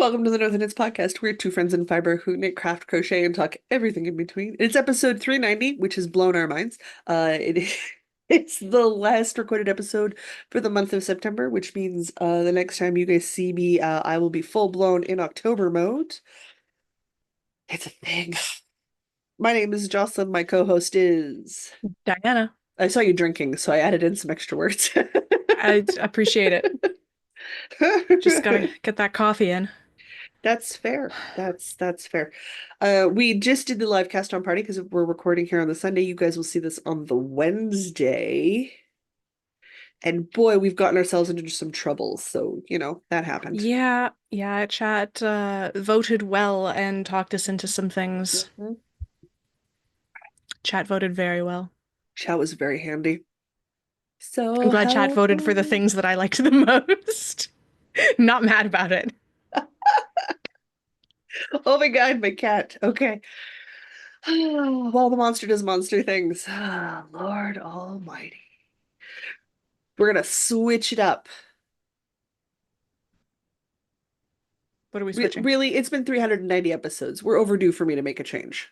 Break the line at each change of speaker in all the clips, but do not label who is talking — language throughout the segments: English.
Welcome to the Northern Knits Podcast. We're two friends in fiber who knit, craft, crochet, and talk everything in between. It's episode 390, which has blown our minds. It's the last recorded episode for the month of September, which means the next time you guys see me, I will be full-blown in October mode. It's a thing. My name is Jocelyn. My co-host is...
Diana,
I saw you drinking, so I added in some extra words.
I appreciate it. Just gotta get that coffee in.
That's fair. That's fair. We just did the live cast on party because we're recording here on the Sunday. You guys will see this on the Wednesday. And boy, we've gotten ourselves into some trouble. So, that happened.
Yeah, chat voted well and talked us into some things.
Mhm.
Chat voted very well.
Chat was very handy.
I'm
So
glad chat voted for the
helpful.
things that I liked the most. Not mad about it.
Oh my God, my cat. Okay. While the monster does monster things. Lord Almighty. We're gonna switch it up.
What are we switching?
Really, it's been 390 episodes. We're overdue for me to make a change.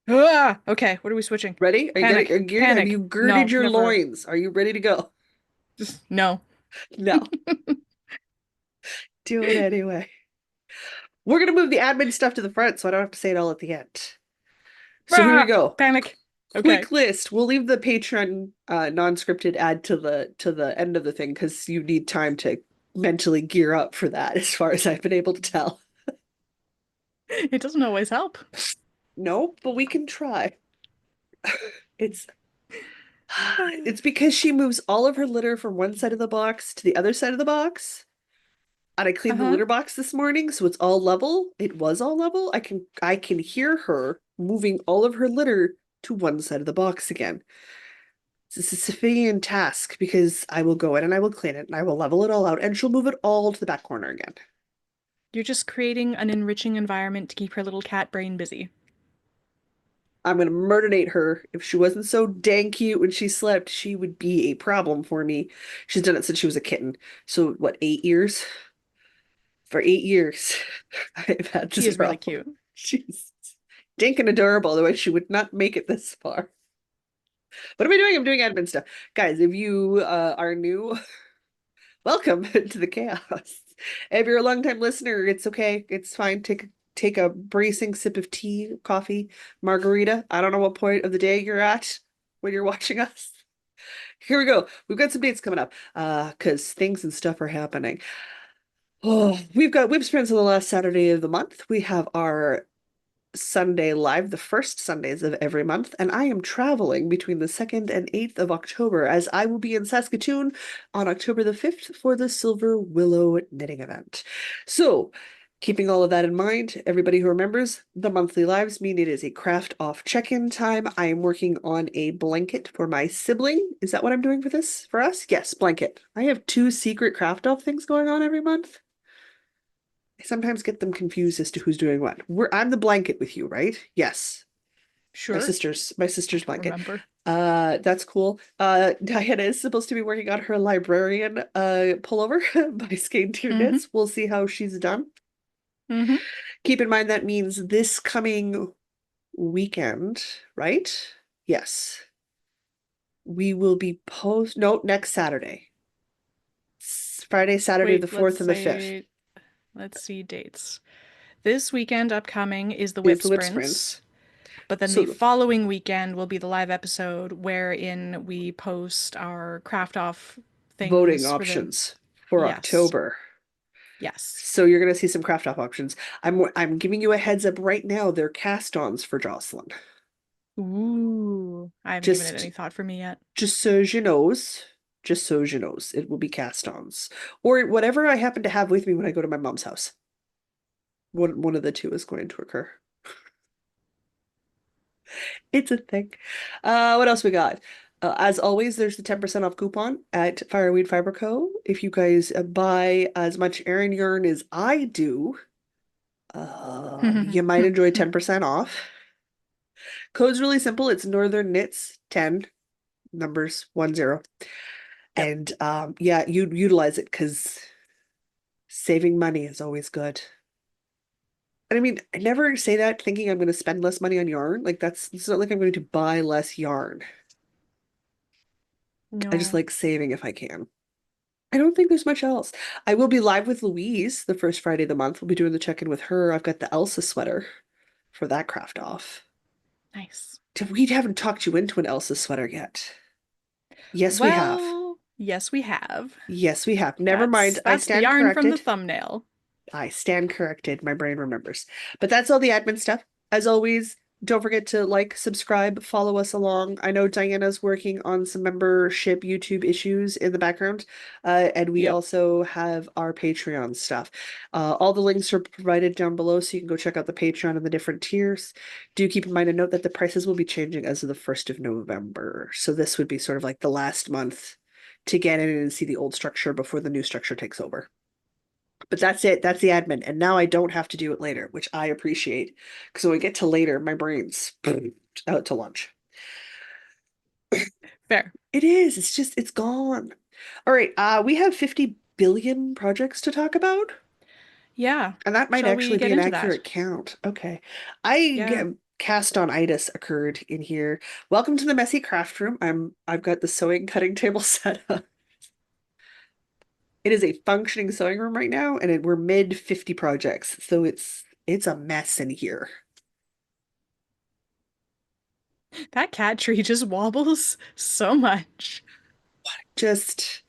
Okay, what are we switching?
Ready? Are you getting, are
Panic.
you geared? Have you
Panic.
girded
No,
your
never.
loins? Are you ready to go?
Just no.
No. Do it anyway. We're gonna move the admin stuff to the front so I don't have to say it all at the end. So here we go.
Panic. Okay.
Quick list. We'll leave the Patreon non-scripted ad to the end of the thing because you need time to mentally gear up for that, as far as I've been able to tell.
It doesn't always help.
No, but we can try. It's it's because she moves all of her litter from one side of the box to the other side of the box. And I cleaned the
Uh-huh.
litter box this morning, so it's all level. It was all level. I can hear her moving all of her litter to one side of the box again. It's a Sophian task because I will go in and I will clean it and I will level it all out and she'll move it all to the back corner again.
You're just creating an enriching environment to keep her little cat brain busy.
I'm gonna murderate her. If she wasn't so dang cute when she slept, she would be a problem for me. She's done it since she was a kitten. So what, 8 years? For 8 years, I've had
She
this
is really
problem.
cute.
She's dink and adorable, otherwise she would not make it this far. What am I doing? I'm doing admin stuff. Guys, if you are new, welcome to the chaos. If you're a longtime listener, it's okay. It's fine. Take a bracing sip of tea, coffee, margarita. I don't know what point of the day you're at when you're watching us. Here we go. We've got some dates coming up because things and stuff are happening. Oh, we've got Whip Sprints on the last Saturday of the month. We have our Sunday live, the first Sundays of every month, and I am traveling between the 2nd and 8th of October as I will be in Saskatoon on October the 5th for the Silver Willow knitting event. So, keeping all of that in mind, everybody who remembers, the monthly lives mean it is a craft off check-in time. I am working on a blanket for my sibling. Is that what I'm doing for this, for us? Yes, blanket. I have two secret craft off things going on every month. I sometimes get them confused as to who's doing what. I'm the blanket with you, right? Yes. My
Sure.
sister's blanket.
Remember.
That's cool. Diana is supposed to be working on her librarian pullover by Skate Two
Mm-hmm.
Knits. We'll see how she's done.
Mm-hmm.
Keep in mind that means this coming weekend, right? Yes. We will be no, next Saturday. Friday, Saturday the
Wait,
4th and the 5th
let's see dates. This weekend upcoming is the
is
Whip
the whip
Sprints,
sprints.
but then the
So
following weekend will be the live episode wherein we post our craft off
voting
things for the.
options for
Yes.
October.
Yes.
So you're gonna see some craft off options. I'm giving you a heads up right now. They're cast-ons for Jocelyn.
Ooh. I haven't given it
Just
any thought for me yet.
just so you knows, just so you knows, it will be cast-ons. Or whatever I happen to have with me when I go to my mom's house. One of the two is going to occur. It's a thing. What else we got? As always, there's the 10% off coupon at Fireweed Fiber Co. If you guys buy as much Aran yarn as I do, you might enjoy 10% off. Code's really simple. It's Northern Knits 10, numbers 10.
Yep.
And yeah, you utilize it because saving money is always good. And I mean, I never say that thinking I'm going to spend less money on yarn. Like it's not like I'm going to buy less yarn. I just
No.
like saving if I can. I don't think there's much else. I will be live with Louise the first Friday of the month. We'll be doing the check-in with her. I've got the Elsa sweater for that craft off.
Nice.
We haven't talked you into an Elsa sweater yet. Yes, we have.
Well, yes, we have.
Yes, we have. Never mind.
That's
I
that's the
stand
yarn from the
corrected.
thumbnail.
I stand corrected. My brain remembers. But that's all the admin stuff. As always, don't forget to like, subscribe, follow us along. I know Diana's working on some membership YouTube issues in the background. And we
Yep.
also have our Patreon stuff. All the links are provided down below, so you can go check out the Patreon and the different tiers. Do keep in mind and note that the prices will be changing as of the 1st of November. So this would be sort of like the last month to get in and see the old structure before the new structure takes over. But that's it. That's the admin. And now I don't have to do it later, which I appreciate. Because when we get to later, my brain's out to lunch.
Fair.
It is. It's just, it's gone. All right. We have 50 billion projects to talk about.
Yeah.
And that might
Shall we
actually be
get
an
into that?
accurate count. Okay. I
Yeah.
get cast on itis occurred in here. Welcome to the messy craft room. I've got the sewing cutting table set up. It is a functioning sewing room right now, and we're mid 50 projects. So it's a mess in here.
That cat tree just wobbles so much.
Just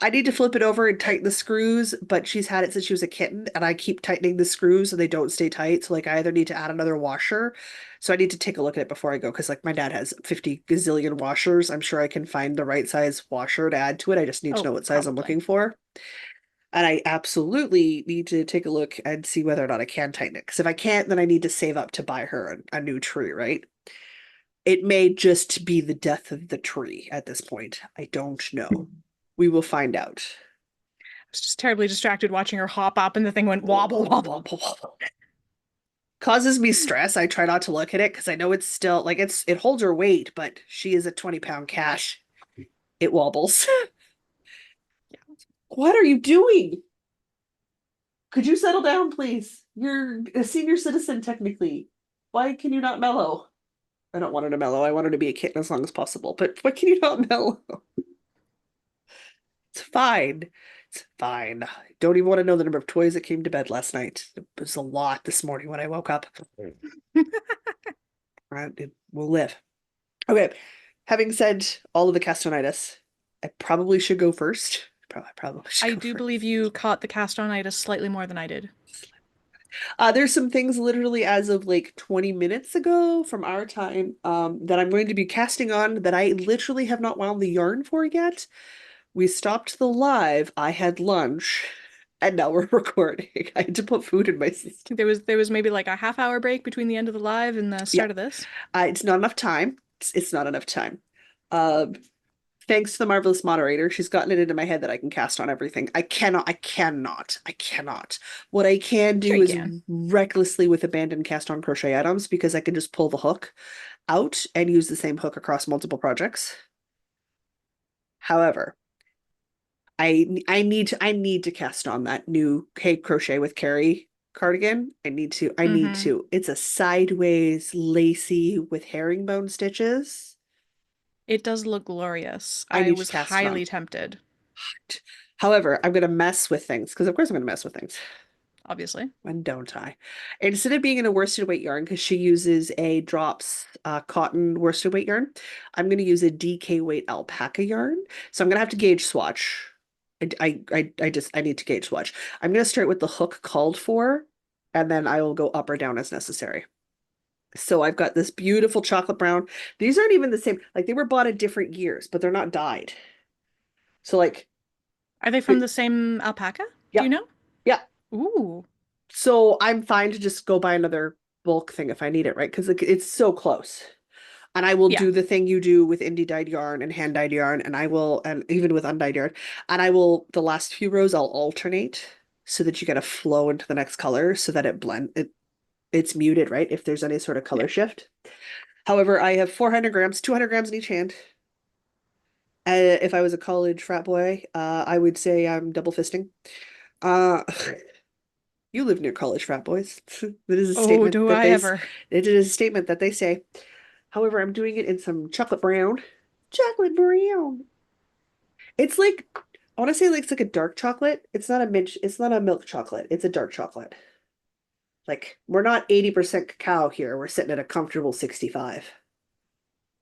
I need to flip it over and tighten the screws, but she's had it since she was a kitten, and I keep tightening the screws so they don't stay tight. So like I either need to add another washer. So I need to take a look at it before I go because like my dad has 50 gazillion washers. I'm sure I can find the right size washer to add to it. I just need to
Oh,
know what size I'm
probably.
looking for. And I absolutely need to take a look and see whether or not I can tighten it. Because if I can't, then I need to save up to buy her a new tree, right? It may just be the death of the tree at this point. I don't know. We will find out.
I was just terribly distracted watching her hop up and the thing went wobble wobble.
Causes me stress. I try not to look at it because I know it's still like it holds her weight, but she is a 20-pound cat. It wobbles. What are you doing? Could you settle down, please? You're a senior citizen, technically. Why can you not mellow? I don't want her to mellow. I want her to be a kitten as long as possible. But why can you not mellow? It's fine. It's fine. I don't even want to know the number of toys that came to bed last night. It was a lot this morning when I woke up. It will live. Okay. Having said all of the castonitis, I probably should go first. Probably should
I
go
do
first.
believe you caught the castonitis slightly more than I did.
There's some things literally as of like 20 minutes ago from our time that I'm going to be casting on that I literally have not wound the yarn for yet. We stopped the live, I had lunch, and now we're recording. I had to put food in my system.
There was maybe like a half hour break between the end of the live and the
Yeah,
start of this.
it's not enough time. It's not enough time. Um, Thanks to the marvelous moderator, she's gotten it into my head that I can cast on everything. I cannot. What I can
Sure
do
you
is
can.
recklessly with abandoned cast on crochet items because I can just pull the hook out and use the same hook across multiple projects. However, I need to cast on that new Hey Crochet with Carrie cardigan. I need
Mm-hmm.
to. It's a sideways lacy with herringbone stitches.
It does look glorious.
I
I
need to
was
cast it on.
highly tempted,
However, I'm gonna mess with things because of course I'm gonna mess with things.
obviously.
When don't I? Instead of being in a worsted weight yarn, because she uses a drops cotton worsted weight yarn, I'm going to use a DK weight alpaca yarn. So I'm going to have to gauge swatch. I need to gauge swatch. I'm going to start with the hook called for, and then I will go up or down as necessary. So I've got this beautiful chocolate brown. These aren't even the same. Like they were bought at different years, but they're not dyed. So like,
Are they from the same alpaca? Do
yeah,
you know?
yeah.
Ooh.
So I'm fine to just go buy another bulk thing if I need it, right? Because it's so close. And I will
Yeah.
do the thing you do with indie dyed yarn and hand dyed yarn, and I will, and even with undyed yarn, and I will, the last few rows I'll alternate so that you get a flow into the next color so that it's muted, right? If there's any sort of
Yeah.
color shift. However, I have 400 grams, 200 grams in each hand. If I was a college frat boy, I would say I'm double fisting. Uh, You live near college frat boys. That is a
Oh,
statement
do
that
I ever.
it is a statement that they say. However, I'm doing it in some chocolate brown. Chocolate brown. It's like I want to say like it's like a dark chocolate. It's not a milk chocolate. It's a dark chocolate. Like we're not 80% cacao here. We're sitting at a comfortable 65.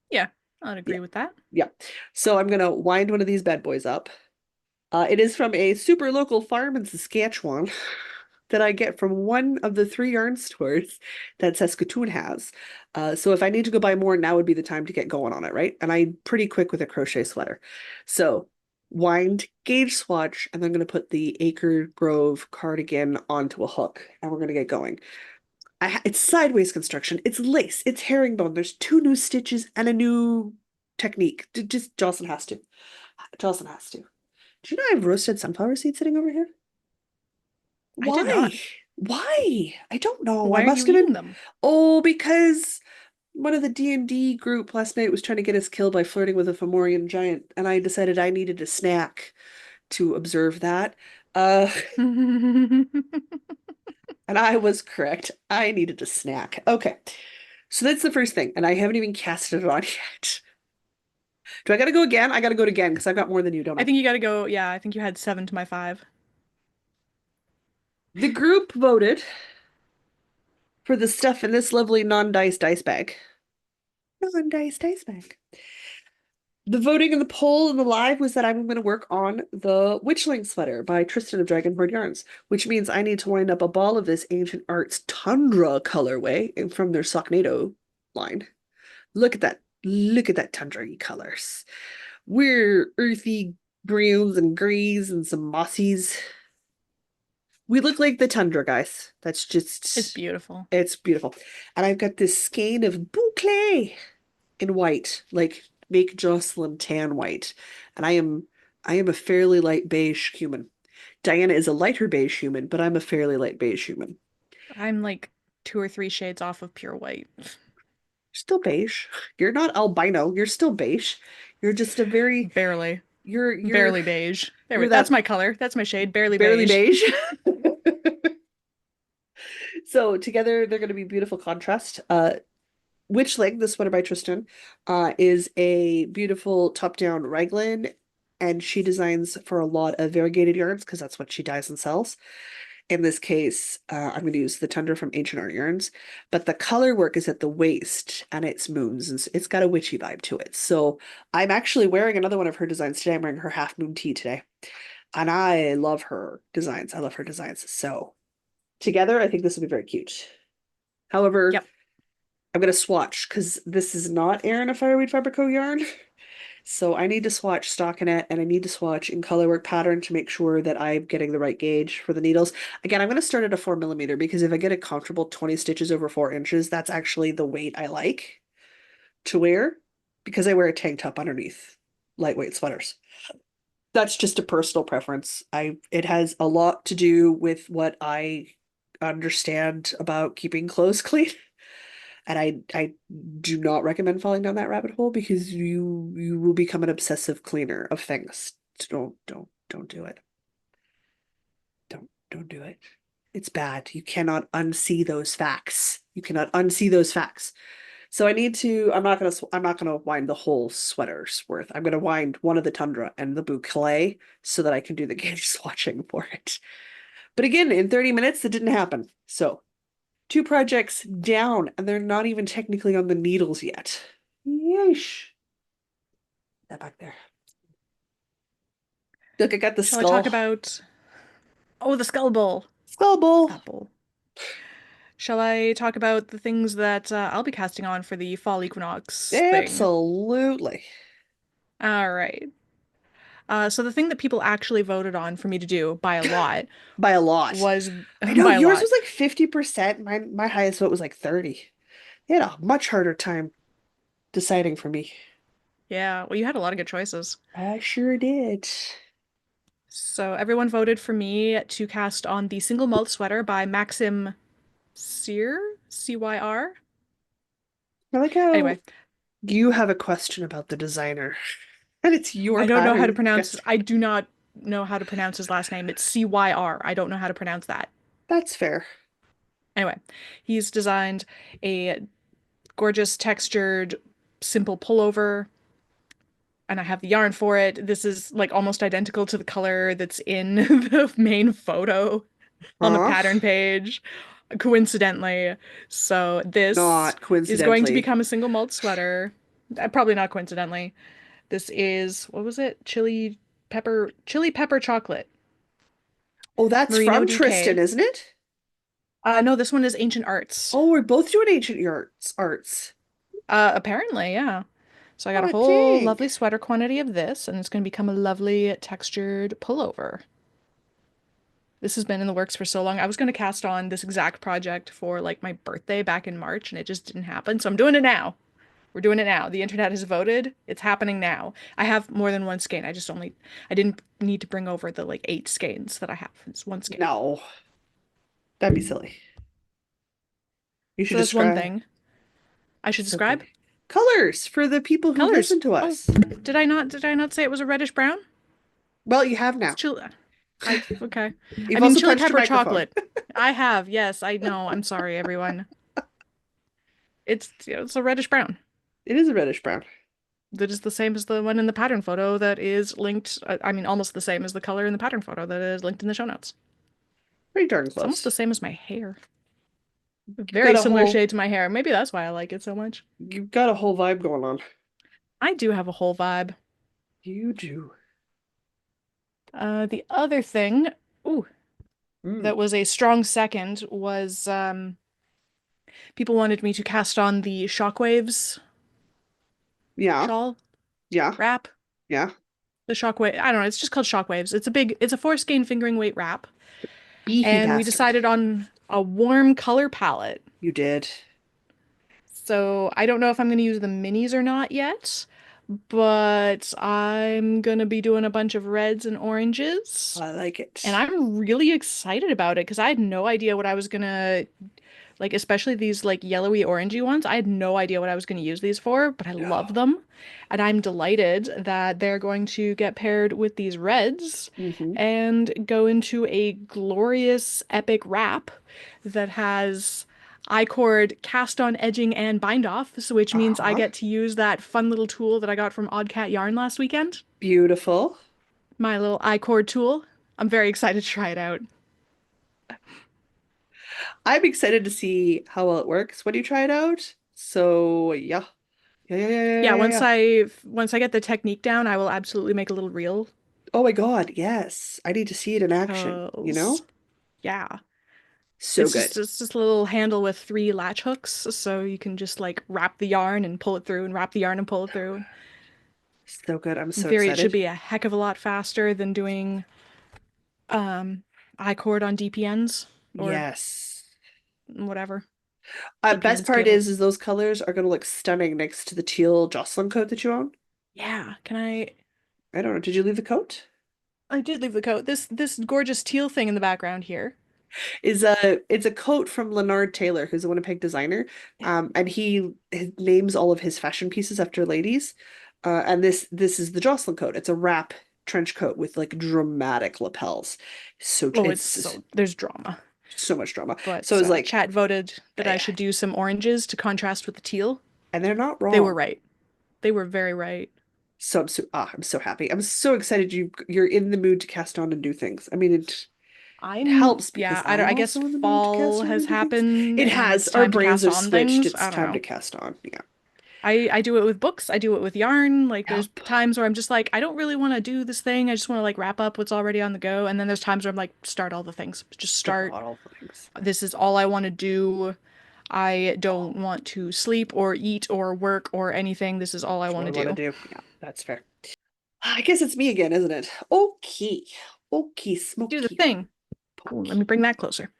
Yeah, I'd
Yeah.
agree with that.
Yeah. So I'm gonna wind one of these bad boys up. It is from a super local farm in Saskatchewan that I get from one of the three yarn stores that Saskatoon has. So if I need to go buy more, now would be the time to get going on it, right? And I'm pretty quick with a crochet sweater. So wind, gauge swatch, and I'm going to put the Acre Grove cardigan onto a hook, and we're going to get going. It's sideways construction. It's lace. It's herringbone. There's two new stitches and a new technique. Just Jocelyn has to. Jocelyn has to. Do you know I have roasted sunflower seeds sitting over here?
I did not.
Why? Why? I don't know. I
Why are you
must have been.
eating them?
Oh, because one of the D&D group last night was trying to get us killed by flirting with a Fomorian giant, and I decided I needed a snack to observe that. Uh, and I was correct. I needed a snack. Okay. So that's the first thing, and I haven't even casted it on yet. Do I gotta go again? I gotta go again because I've got more than you, don't
I
I?
think you gotta go. Yeah, I think you had 7 to my 5.
The group voted for the stuff in this lovely non-diced dice bag. Non-diced dice bag. The voting in the poll and the live was that I'm going to work on the Witchling Sweater by Tristan of Dragonhoard Yarns, which means I need to wind up a ball of this Ancient Arts Tundra colorway from their Socknado line. Look at that. Look at that tundra colors. We're earthy browns and grays and some mossies. We look like the tundra guys. That's
It's
just,
beautiful.
it's beautiful. And I've got this skein of boucle in white, like make Jocelyn tan white. And I am a fairly light beige human. Diana is a lighter beige human, but I'm a fairly light beige human.
I'm like 2 or 3 shades off of pure white.
Still beige. You're not albino. You're still beige. You're just a very
Barely.
you're
Barely beige. There we
you're
That's
that
my color. That's my shade. Barely
barely
beige.
beige. So together they're going to be beautiful contrast. Witchling, the sweater by Tristan, is a beautiful top-down raglan, and she designs for a lot of variegated yarns because that's what she dyes and sells. In this case, I'm going to use the Tundra from Ancient Art Yarns, but the color work is at the waist and it's moons and it's got a witchy vibe to it. So I'm actually wearing another one of her designs today. I'm wearing her half moon tee today, and I love her designs. I love her designs. So together, I think this will be very cute. However,
Yep.
I'm going to swatch because this is not Erin of Fireweed Fabrico yarn. So I need to swatch stockinette and I need to swatch in colorwork pattern to make sure that I'm getting the right gauge for the needles. Again, I'm going to start at a 4mm because if I get a comfortable 20 stitches over 4 inches, that's actually the weight I like to wear because I wear a tank top underneath lightweight sweaters. That's just a personal preference. It has a lot to do with what I understand about keeping clothes clean. And I do not recommend falling down that rabbit hole because you will become an obsessive cleaner of things. Don't do it. Don't do it. It's bad. You cannot unsee those facts. You cannot unsee those facts. So I need to, I'm not gonna wind the whole sweater's worth. I'm gonna wind one of the Tundra and the boucle so that I can do the gauge swatching for it. But again, in 30 minutes, it didn't happen. So 2 projects down, and they're not even technically on the needles yet. Yeesh. That back there. Look, I got the
Shall I talk
skull.
about Oh, the skull bowl.
Skull bowl.
That bowl. Shall I talk about the things that I'll be casting on for the fall equinox thing?
Absolutely.
All right. So the thing that people actually voted on for me to do by a lot
By a lot.
was
I know
by a
yours
lot.
was like 50%. My highest vote was like 30. They had a much harder time deciding for me.
Yeah, well, you had a lot of good choices.
I sure did.
So everyone voted for me to cast on the single malt sweater by Maxim Cyr, C-Y-R.
I like how
Anyway,
you have a question about the designer, and it's your
I don't know how to
pattern.
pronounce, I do not know how to pronounce his last name. It's C-Y-R. I don't know how to pronounce that.
That's fair.
Anyway, he's designed a gorgeous textured simple pullover and I have the yarn for it. This is like almost identical to the color that's in the main photo on the
Huh?
pattern page, coincidentally. So this
Not
is going to
coincidentally.
become a single malt sweater. Probably not coincidentally. This is, what was it? Chili pepper chocolate,
Oh, that's
merino
from Tristan,
DK.
isn't it?
No, this one is Ancient Arts.
Oh, we're both doing ancient arts.
Apparently, yeah. So I got a
Oh,
whole
dang.
lovely sweater quantity of this, and it's going to become a lovely textured pullover. This has been in the works for so long. I was going to cast on this exact project for like my birthday back in March, and it just didn't happen. So I'm doing it now. We're doing it now. The internet has voted. It's happening now. I have more than one skein. I didn't need to bring over the like 8 skeins that I have. It's one skein.
No, that'd be silly. You should
So that's one
describe.
thing. I should
So
describe
good. Colors for the people who
colors.
listen to
Oh,
us.
did I not say it was a reddish brown?
Well, you have
It's
now.
chili. Okay. I
You've
mean
also
chili
punched your
pepper
microphone.
chocolate. I have. Yes, I know. I'm sorry, everyone. It's a reddish brown.
It is a reddish brown.
That is the same as the one in the pattern photo that is linked. I mean, almost the same as the color in the pattern photo that is linked in the show notes.
Pretty darn
It's almost the
close.
same as my hair.
You've got
Very
a
similar
whole
shade to my hair. Maybe that's why I like it so much.
you've got a whole vibe going on.
I do have a whole vibe.
You do.
The other thing, ooh,
Mm.
that was a strong second was people wanted me to cast on the Shockwaves
Yeah.
shawl
Yeah.
wrap.
Yeah.
The Shockwave, I don't know, it's just called Shockwaves. It's a 4 skein fingering weight wrap.
Beefy
And we
bastard.
decided on a warm color palette.
You did.
So I don't know if I'm going to use the minis or not yet, but I'm going to be doing a bunch of reds and oranges.
I like
And
it.
I'm really excited about it because I had no idea what I was gonna like, especially these like yellowy orangey ones. I had no idea what I was gonna use these for, but I love
No.
them. And I'm delighted that they're going to get paired with these reds
Mm-hmm.
and go into a glorious epic wrap that has I-cord cast on edging and bind off, so which means I
Uh-huh.
get to use that fun little tool that I got from Odd Cat Yarn last weekend.
Beautiful.
My little I-cord tool. I'm very excited to try it out.
I'm excited to see how well it works when you try it out. So yeah. Yeah, yeah, yeah, yeah,
Yeah,
yeah, yeah.
once I get the technique down, I will absolutely make a little reel.
Oh my God, yes. I need to see it in action, you
'Cause
know?
yeah,
So good.
it's just a little handle with 3 latch hooks, so you can just like wrap the yarn and pull it through, and wrap the yarn and pull it through.
So good. I'm
In
so
theory, it should
excited.
be a heck of a lot faster than doing um I-cord on DPNs or
Yes.
whatever.
Best
DPNs
part
cables.
is those colors are going to look stunning next to the teal Jocelyn coat that you own.
Yeah, can I?
I don't know. Did you leave the coat?
I did leave the coat. This gorgeous teal thing in the background here.
It's a coat from Leonard Taylor, who's a Winnipeg designer. And he names all of his fashion pieces after ladies. And this is the Jocelyn coat. It's a wrap trench coat with like dramatic lapels. So
Oh, it's
it's
so there's drama.
so much drama. So
But
it's like,
chat voted that I
yeah,
should do some oranges to contrast with the teal.
and they're not
They were
wrong.
right. They were very right.
So I'm so happy. I'm so excited you're in the mood to cast on and do things. I mean, it
I'm,
helps because
yeah,
I'm
I guess
also in the mood to
fall
cast on
has
and do things.
happened
It
and
has.
it's
Our
time to
brains
cast
are
on
switched.
things.
It's
I don't
time to
know.
cast on. Yeah.
I do it with books. I do it with yarn. Like there's
Yep.
times where I'm just like, I don't really want to do this thing. I just want to like wrap up what's already on the go. And then there's times where I'm like, start all the things. Just
Start
start.
all things.
This is all I want to do. I don't want to sleep or eat or work or anything. This is all I
That's
want
what I
to
want to
do.
do. Yeah, that's fair. I guess it's me again, isn't it? Okay. Okay,
Do the
smoky.
thing. Oh, let me
Pokey.
bring that closer.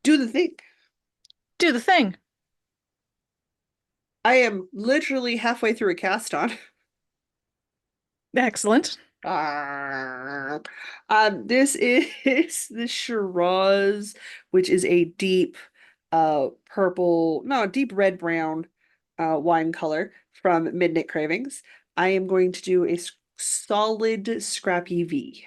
Do the thing.
Do the thing.
I am literally halfway through a cast on.
Excellent.
Ah. This is the Shiraz, which is a deep purple, no, deep red brown wine color from Midnight Cravings. I am going to do a solid Scrappy V.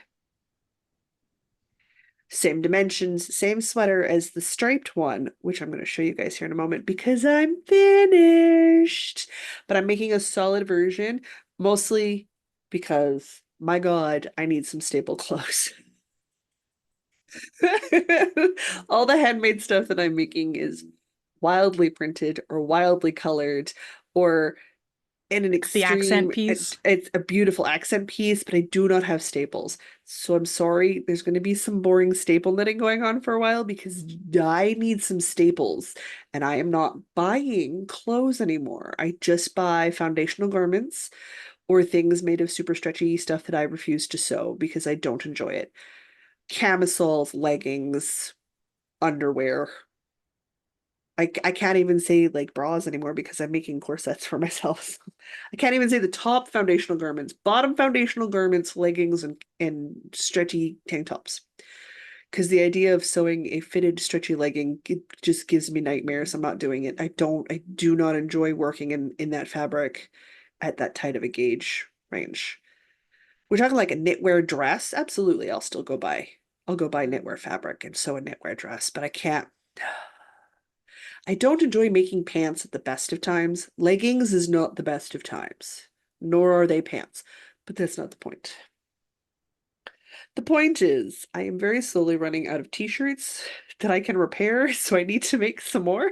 Same dimensions, same sweater as the striped one, which I'm going to show you guys here in a moment because I'm finished. But I'm making a solid version, mostly because, my God, I need some staple clothes. All the handmade stuff that I'm making is wildly printed or wildly colored or in an
The accent
extreme,
piece.
it's a beautiful accent piece, but I do not have staples. So I'm sorry, there's going to be some boring staple knitting going on for a while because I need some staples and I am not buying clothes anymore. I just buy foundational garments or things made of super stretchy stuff that I refuse to sew because I don't enjoy it. Camisoles, leggings, underwear. I can't even say like bras anymore because I'm making corsets for myself. I can't even say the top foundational garments, bottom foundational garments, leggings, and stretchy tank tops. Because the idea of sewing a fitted stretchy legging, it just gives me nightmares. I'm not doing it. I do not enjoy working in that fabric at that tight of a gauge range. We're talking like a knitwear dress. Absolutely, I'll go buy knitwear fabric and sew a knitwear dress, but I can't. I don't enjoy making pants at the best of times. Leggings is not the best of times, nor are they pants, but that's not the point. The point is, I am very slowly running out of t-shirts that I can repair, so I need to make some more.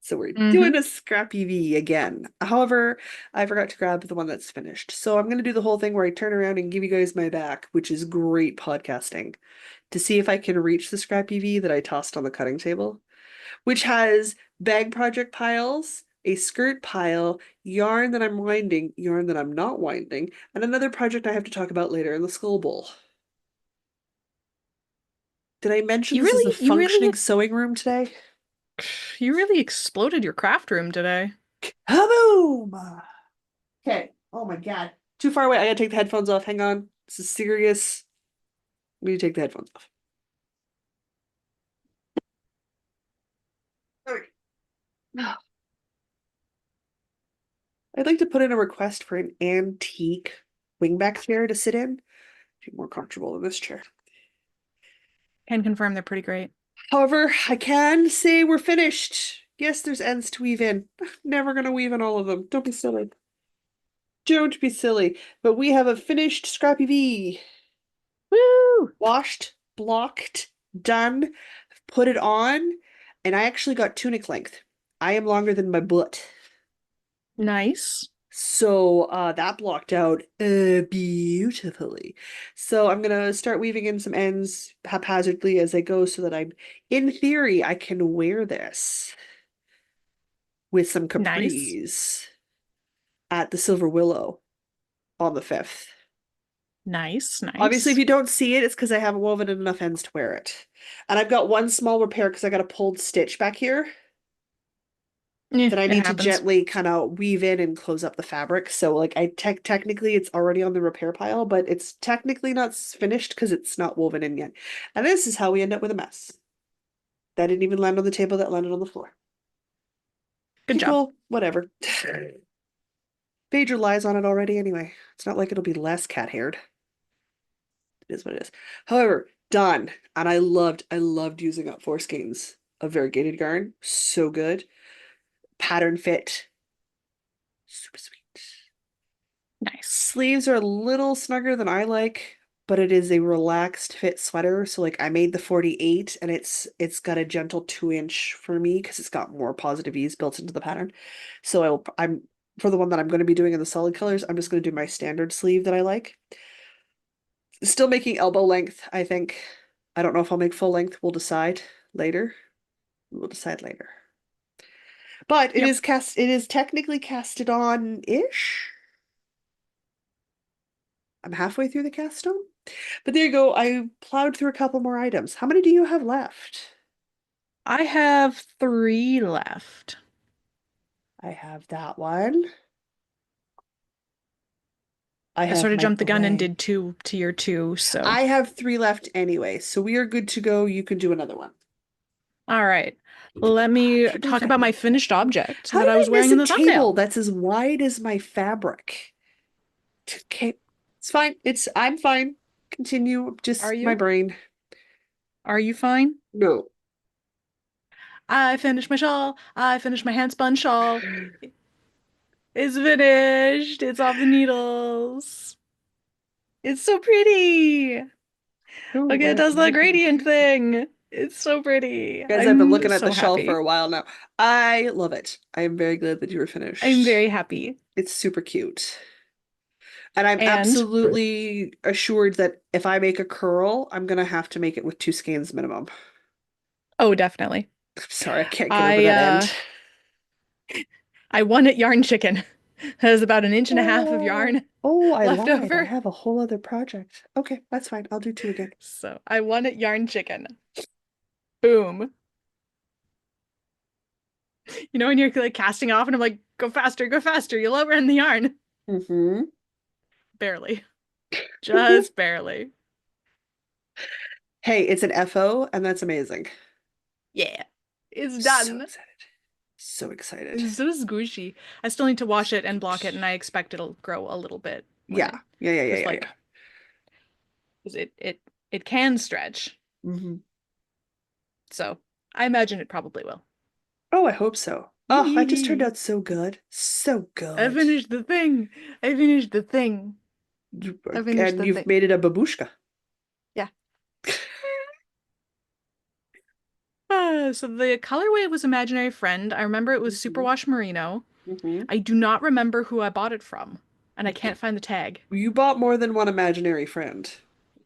So we're doing
Mm-hmm.
a Scrappy V again. However, I forgot to grab the one that's finished. So I'm going to do the whole thing where I turn around and give you guys my back, which is great podcasting, to see if I can reach the Scrappy V that I tossed on the cutting table, which has bag project piles, a skirt pile, yarn that I'm winding, yarn that I'm not winding, and another project I have to talk about later in the skull bowl. Did I mention
You
this is a
really, you
functioning
really,
sewing room today?
you really exploded your craft room today.
Kaboom! Okay. Oh my God. Too far away. I gotta take the headphones off. Hang on. This is serious. We need to take the headphones off. There we go. I'd like to put in a request for an antique wingback chair to sit in. Be more comfortable in this chair.
Can confirm they're pretty great.
However, I can say we're finished. Yes, there's ends to weave in. Never gonna weave in all of them. Don't be silly. Don't be silly. But we have a finished Scrappy V.
Woo!
Washed, blocked, done, put it on, and I actually got tunic length. I am longer than my butt.
Nice.
So that blocked out beautifully. So I'm gonna start weaving in some ends haphazardly as I go so that in theory, I can wear this with some
Nice.
capris at the Silver Willow on the 5th.
Nice.
Obviously, if
Nice.
you don't see it, it's because I haven't woven in enough ends to wear it. And I've got one small repair because I got a pulled stitch back here
Yeah,
that I
it
need to
happens.
gently kind of weave in and close up the fabric. So like technically it's already on the repair pile, but it's technically not finished because it's not woven in yet. And this is how we end up with a mess. That didn't even land on the table, that landed on the floor.
Good
Okay,
job.
cool, whatever. Phaedra lies on it already anyway. It's not like it'll be less cat-haired. It is what it is. However, done. And I loved using up four skeins of variegated yarn. So good. Pattern fit. Super sweet.
Nice.
Sleeves are a little snugger than I like, but it is a relaxed fit sweater. So like I made the 48 and it's got a gentle 2 inch for me because it's got more positive ease built into the pattern. So I'm for the one that I'm going to be doing in the solid colors, I'm just going to do my standard sleeve that I like. Still making elbow length, I think. I don't know if I'll make full length. We'll decide later. We'll decide later. But
Yep.
it is technically casted on-ish. I'm halfway through the cast on. But there you go. I plowed through a couple more items. How many do you have left?
I have 3 left.
I have that one. I
I
have
sort of
my
jumped the gun and
blank.
did 2 tier 2, so.
I have three left anyway, so we are good to go. You can do another one.
All right. Let
I
me
can't believe
talk
I.
about my finished object
How
that
did
I
I
was
miss
wearing
a
in the
table
thumbnail.
that's as wide as my fabric? Okay, it's fine. I'm fine. Continue.
Are
Just my
you?
brain.
Are you fine?
No.
I finished my shawl. I finished my handspun shawl. It's finished. It's off the needles. It's so pretty.
Oh,
Look, it does the gradient thing. It's so pretty.
guys, I've been
I'm
looking at the
so
shelf for
happy.
a while now. I love it. I am very glad that you were
I'm
finished.
very happy.
It's super cute. And I'm
And
absolutely assured that if I make a curl, I'm gonna have to make it with 2 skeins minimum.
oh, definitely.
I'm sorry, I can't get over
I
that
uh
end.
I won at Yarn Chicken. There's about an inch and a half of
Oh,
yarn
oh, I
left
lied. I
over.
have a whole other project. Okay, that's fine. I'll do 2 again.
So I won at Yarn Chicken. Boom. You know when you're like casting off and I'm like, go faster, you'll outrun the yarn.
Mm-hmm.
Barely. Just barely.
Hey, it's an FO, and that's amazing.
Yeah. It's
So
done.
excited. So excited.
It's so squishy. I still need to wash it and block it, and I expect it'll grow a little bit when
Yeah.
it,
Yeah, yeah, yeah,
because
yeah, yeah.
like, 'cause it can stretch.
Mm-hmm.
So I imagine it probably will.
Oh, I hope so. Oh, that just turned
I
out so good. So good.
finished the thing. I finished the thing. I finished
And
the
you've
thing.
made it a babushka.
Yeah. So the colorway was Imaginary Friend. I remember it was
Mm-hmm.
Superwash Merino.
Mm-hmm.
I do not remember who I bought it from, and I can't find the tag.
You bought more than one imaginary friend.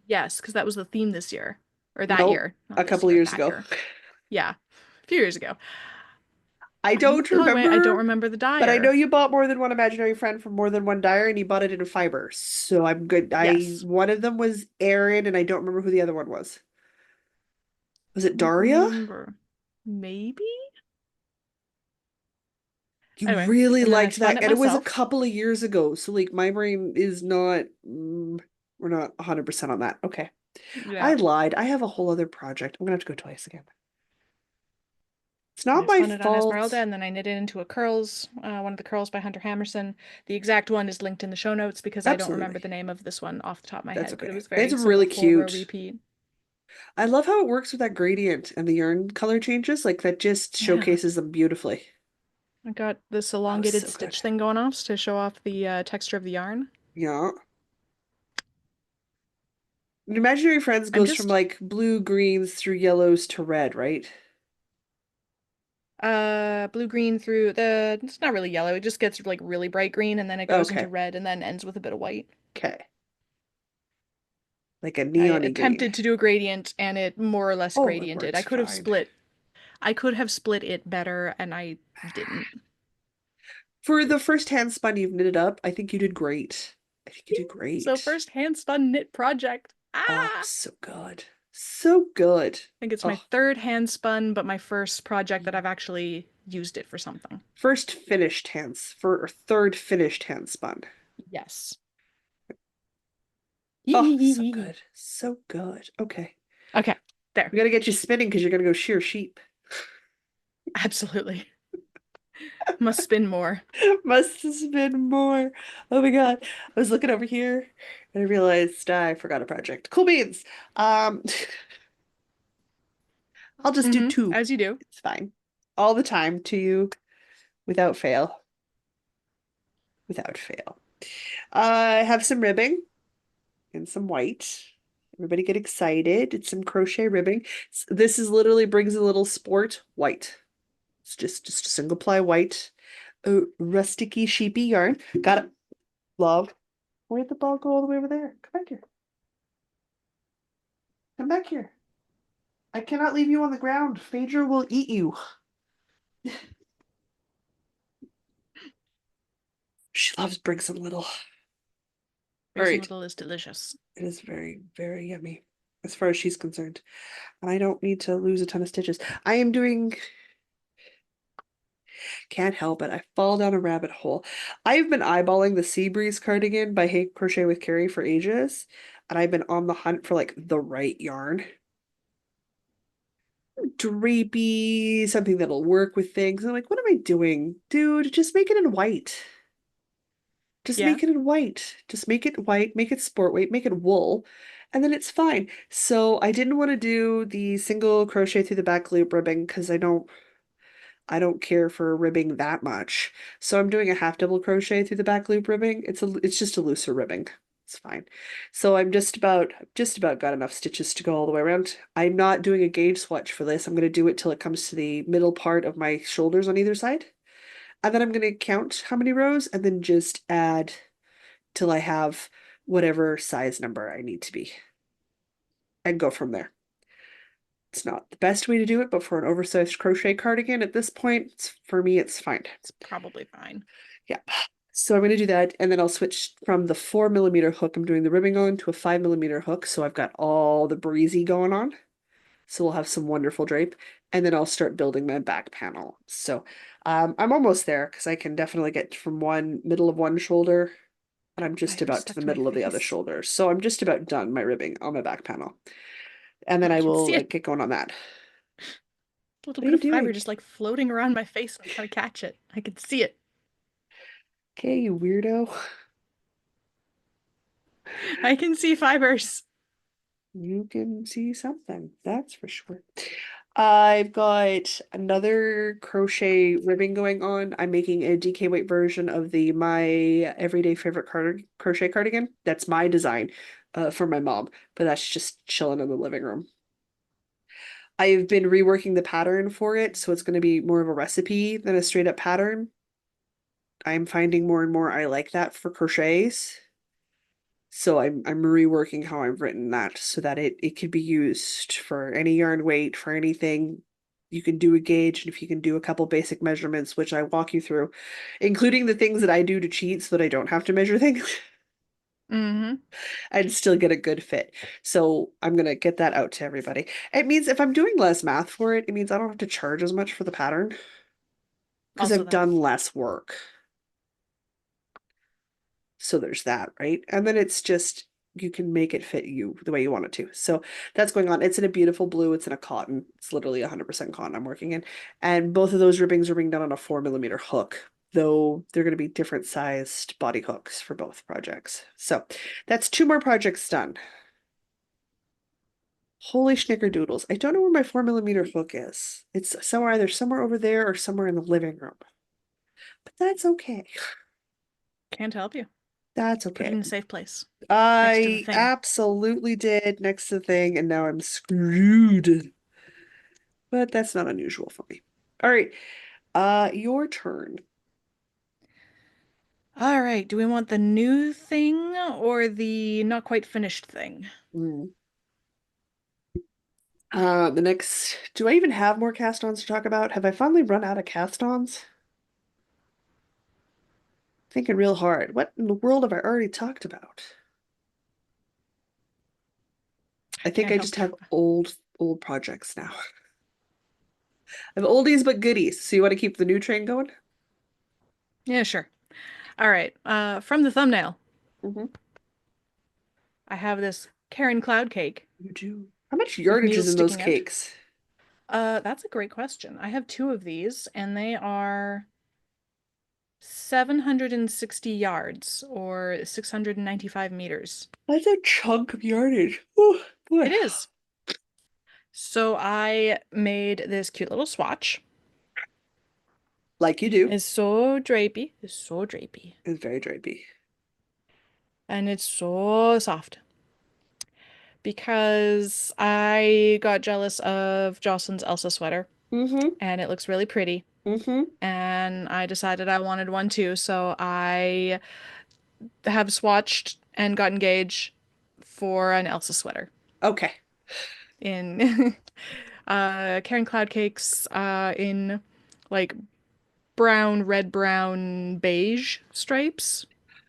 Yes, because that was the theme this year. Or that
Nope,
year. Not
a
this
couple
year,
years
that
ago.
year. Yeah. A few years ago.
I
I remember
don't
the colorway, I don't
remember,
remember the
but I know
dyer.
you bought more than one imaginary friend from more than one dyer, and you bought it in fiber. So I'm good. I
Yes.
one of them was Aaron, and I don't remember who the other one was. Was it
Don't
Daria?
remember. Maybe?
You
Anyway,
really
and then I
liked
spun
that,
it
and it was a
myself.
couple of years ago. So like my brain is not, we're not 100% on that. Okay. I
Yeah.
lied. I have a whole other project. I'm gonna have to go twice again. It's
And
not
I
my
spun it on Esmeralda,
fault.
and then I knitted into a curls, one of the curls by Hunter Hammerson. The exact one is linked in the show notes because I don't remember
Absolutely.
the name of this one off the top of my
That's
head, but it
okay.
was
It's
very simple
really
4 row
cute.
repeat.
I love how it works with that gradient and the yarn color changes. Like that just
Yeah.
showcases them beautifully.
I got this
Oh,
elongated
so good.
stitch thing going off to show off the texture of the yarn.
Yeah. And Imaginary Friends
I'm
goes from
just
like blue greens through yellows to red, right?
blue green through the it's not really yellow, it just gets like really bright green and then it goes into
Okay.
red and then ends with a bit of white.
Okay. Like a
I
neony green.
attempted to do a gradient and it more or less
Oh, it
gradiented.
works fine.
I could have split it better and I didn't.
For the first hand spun you've knitted up, I think you did great. I think you did
So
great.
first hand spun knit project.
Oh,
Ah!
so good. So good.
I think it's my
Oh,
third hand spun, but my first project that I've actually used it for something.
first finished hands for or third finished hand spun.
Yes.
Oh, so good. So good. Okay.
Okay, there.
We gotta get you spinning because you're gonna go shear sheep.
Absolutely. Must spin more.
Must have spin more. Oh my God. I was looking over here and I realized I forgot a project. Cool beans. Um, I'll just do 2.
As you do.
It's fine. All the time to you without fail. Without fail. I have some ribbing and some white. Everybody get excited. It's some crochet ribbing. This is literally brings a little sport white. It's just a single ply white, rusticy sheepy yarn. Got it. Love. Where'd the ball go all the way over there? Come back here. Come back here. I cannot leave you on the ground. Phaedra will eat you. She loves Brigson Little. All
Raisin
right.
Little is delicious.
It is very, very yummy as far as she's concerned. And I don't need to lose a ton of stitches. I am doing, can't help it. I fall down a rabbit hole. I've been eyeballing the Sea Breeze cardigan by Hey Crochet with Carrie for ages. And I've been on the hunt for like the right yarn. Drapey, something that'll work with things. I'm like, what am I doing? Dude, just make it in white. Just
Yeah.
make it in white. Just make it white, make it sport weight, make it wool. and then it's fine. So I didn't want to do the single crochet through the back loop ribbing because I don't care for ribbing that much. So I'm doing a half double crochet through the back loop ribbing. It's just a looser ribbing. It's fine. So I'm just about got enough stitches to go all the way around. I'm not doing a gauge swatch for this. I'm going to do it till it comes to the middle part of my shoulders on either side. And then I'm going to count how many rows and then just add till I have whatever size number I need to be and go from there. It's not the best way to do it, but for an oversized crochet cardigan at this point, for me, it's fine.
It's probably fine.
Yeah. So I'm going to do that, and then I'll switch from the 4mm hook I'm doing the ribbing on to a 5mm hook, so I've got all the breezy going on. So we'll have some wonderful drape, and then I'll start building my back panel. So I'm almost there because I can definitely get from one middle of one shoulder, and I'm just
Fiber
about to
stuck
the
to my
middle of the other
face.
shoulder. So I'm just about done my ribbing on my back panel, and then
I
I
can
will
see it.
get going on that.
A little
What are
bit
you
of fiber
doing?
just like floating around my face. I'm trying to catch it. I can see it.
Okay, you weirdo.
I can see fibers.
You can see something, that's for sure. I've got another crochet ribbing going on. I'm making a DK weight version of the My Everyday Favorite Crochet Cardigan. That's my design for my mom, but that's just chilling in the living room. I've been reworking the pattern for it, so it's going to be more of a recipe than a straight up pattern. I'm finding more and more I like that for crochets. So I'm reworking how I've written that so that it could be used for any yarn weight, for anything. You can do a gauge, and if you can do a couple basic measurements, which I walk you through, including the things that I do to cheat so that I don't have to measure things
Mm-hmm.
and still get a good fit. So I'm gonna get that out to everybody. It means if I'm doing less math for it, it means I don't have to charge as much for the pattern because
Also
I've
that.
done less work. So there's that, right? And then it's just you can make it fit you the way you want it to. So that's going on. It's in a beautiful blue. It's in a cotton. It's literally 100% cotton I'm working in. And both of those ribbings are being done on a 4mm hook, though they're going to be different sized body hooks for both projects. So that's two more projects done. Holy schnickerdoodles. I don't know where my 4mm hook is. It's somewhere either somewhere over there or somewhere in the living room. But that's okay.
Can't help you.
That's
Put it
okay.
in a safe place. Next to the
I
thing.
absolutely did next to the thing, and now I'm screwed. But that's not unusual for me. All right, your turn.
All right. Do we want the new thing or the not quite finished thing?
Mm. The next, do I even have more cast-ons to talk about? Have I finally run out of cast-ons? Thinking real hard. What in the world have I already talked about? I
I
think
can't
I
help
just
you.
have old projects now. I have oldies but goodies. So you want to keep the new train going?
Yeah, sure. All right. From the thumbnail,
Mm-hmm.
I have this Karen cloud cake
You do. How much
with
yardage is
needles
in those
sticking out.
cakes?
That's a great question. I have two of these, and they are 760 yards or 695 meters.
That's a chunk of yardage. Oh boy.
It is. So I made this cute little swatch.
Like you do.
It's so drapey. It's so drapey.
It's very drapey.
And it's so soft. Because I got jealous of Jocelyn's Elsa sweater,
Mm-hmm.
and it looks really pretty.
Mm-hmm.
And I decided I wanted one too, so I have swatched and got engaged for an Elsa sweater
Okay.
in Karen Cloud Cakes in like brown, red, brown, beige stripes.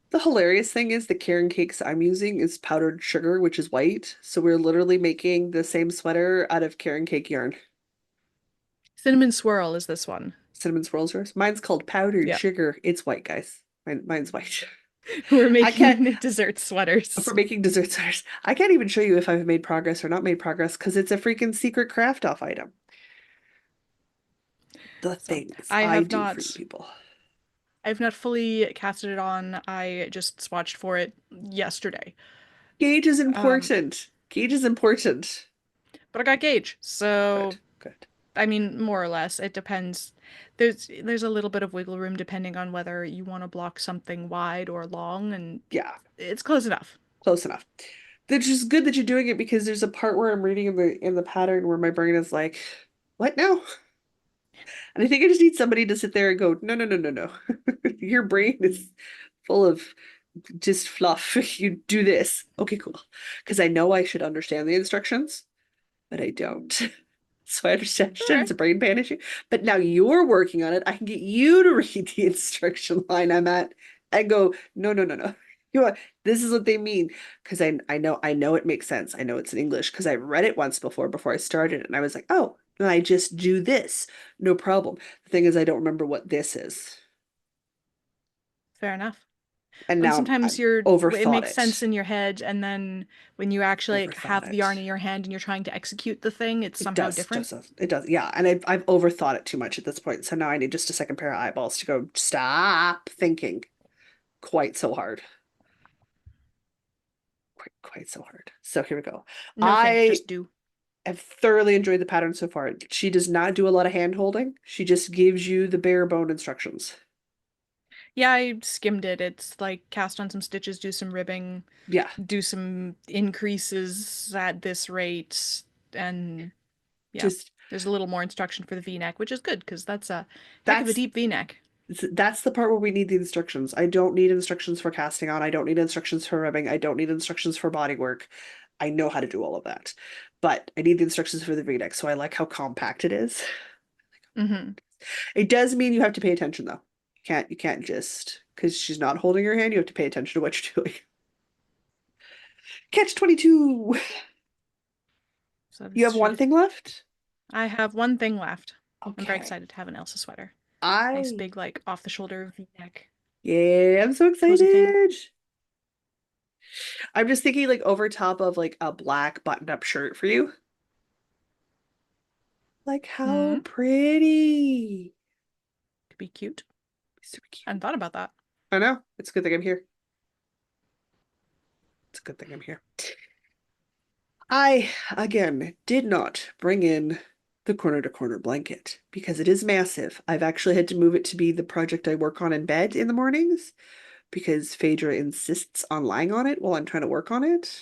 The hilarious thing is the Karen cakes I'm using is powdered sugar, which is white. So we're literally making the same sweater out of Karen cake yarn.
Cinnamon swirl is this one.
Cinnamon swirls yours. Mine's called powdered
Yeah.
sugar. It's white, guys. Mine's white.
We're
I can't
making dessert
for
sweaters.
making dessert sweaters. I can't even show you if I've made progress or not made progress because it's a freaking secret craft off item. The
So
things
I
I
have
do for you
not
people.
I've not fully casted it on. I just swatched for it yesterday.
Gauge is
Um,
important. Gauge is important.
but I got gauge, so
Good, good.
I mean, more or less, it depends. There's a little bit of wiggle room depending on whether you want to block something wide or long, and
Yeah,
it's close enough.
close enough. It's just good that you're doing it because there's a part where I'm reading in the pattern where my brain is like, what now? And I think I just need somebody to sit there and go, no, no, no, no, no. Your brain is full of just fluff. You do this. Okay, cool. Because I know I should understand the instructions, but I don't. So I understand
Okay.
it's a brain pan issue. But now you're working on it. I can get you to read the instruction line I'm at and go, no, no, no, no. You know, this is what they mean. Because I know it makes sense. I know it's in English because I read it once before I started and I was like, oh, then I just do this. No problem. The thing is I don't remember what this is.
Fair enough.
And
And
now
sometimes
I'm
it
overthought
makes sense
it.
in your head, and then when you actually like,
Overthought
have the
it.
yarn in your hand and you're trying to execute the thing, it's
It
somehow
does,
different.
it does. Yeah, and I've overthought it too much at this point. So now I need just a second pair of eyeballs to go stop thinking quite so hard. Quite so hard. So here we go.
No think,
I
just do.
have thoroughly enjoyed the pattern so far. She does not do a lot of hand holding. She just gives you the bare bone instructions.
Yeah, I skimmed it. It's like cast on some stitches, do some ribbing,
Yeah,
do some increases at this rate, and yeah,
just
there's a little more instruction for the V-neck, which is good because that's a heck of a
that's
deep V-neck.
that's the part where we need the instructions. I don't need instructions for casting on. I don't need instructions for ribbing. I don't need instructions for body work. I know how to do all of that. But I need the instructions for the V-neck, so I like how compact it is.
Hmm.
It does mean you have to pay attention though. You can't just because she's not holding your hand, you have to pay attention to what you're doing. Catch 22.
So
You
this
have one
should.
thing left?
I have one thing left. I'm very
Okay.
excited to have an Elsa sweater. Nice
I
big like off the shoulder V-neck,
Yeah, I'm so
cozy thing.
excited. I'm just thinking like over top of like a black buttoned up shirt for you. Like how
Hmm.
pretty.
Could be cute.
Super
I
cute.
hadn't thought about that.
I know. It's a good thing I'm here. It's a good thing I'm here. I, again, did not bring in the corner to corner blanket because it is massive. I've actually had to move it to be the project I work on in bed in the mornings because Phaedra insists on lying on it while I'm trying to work on it.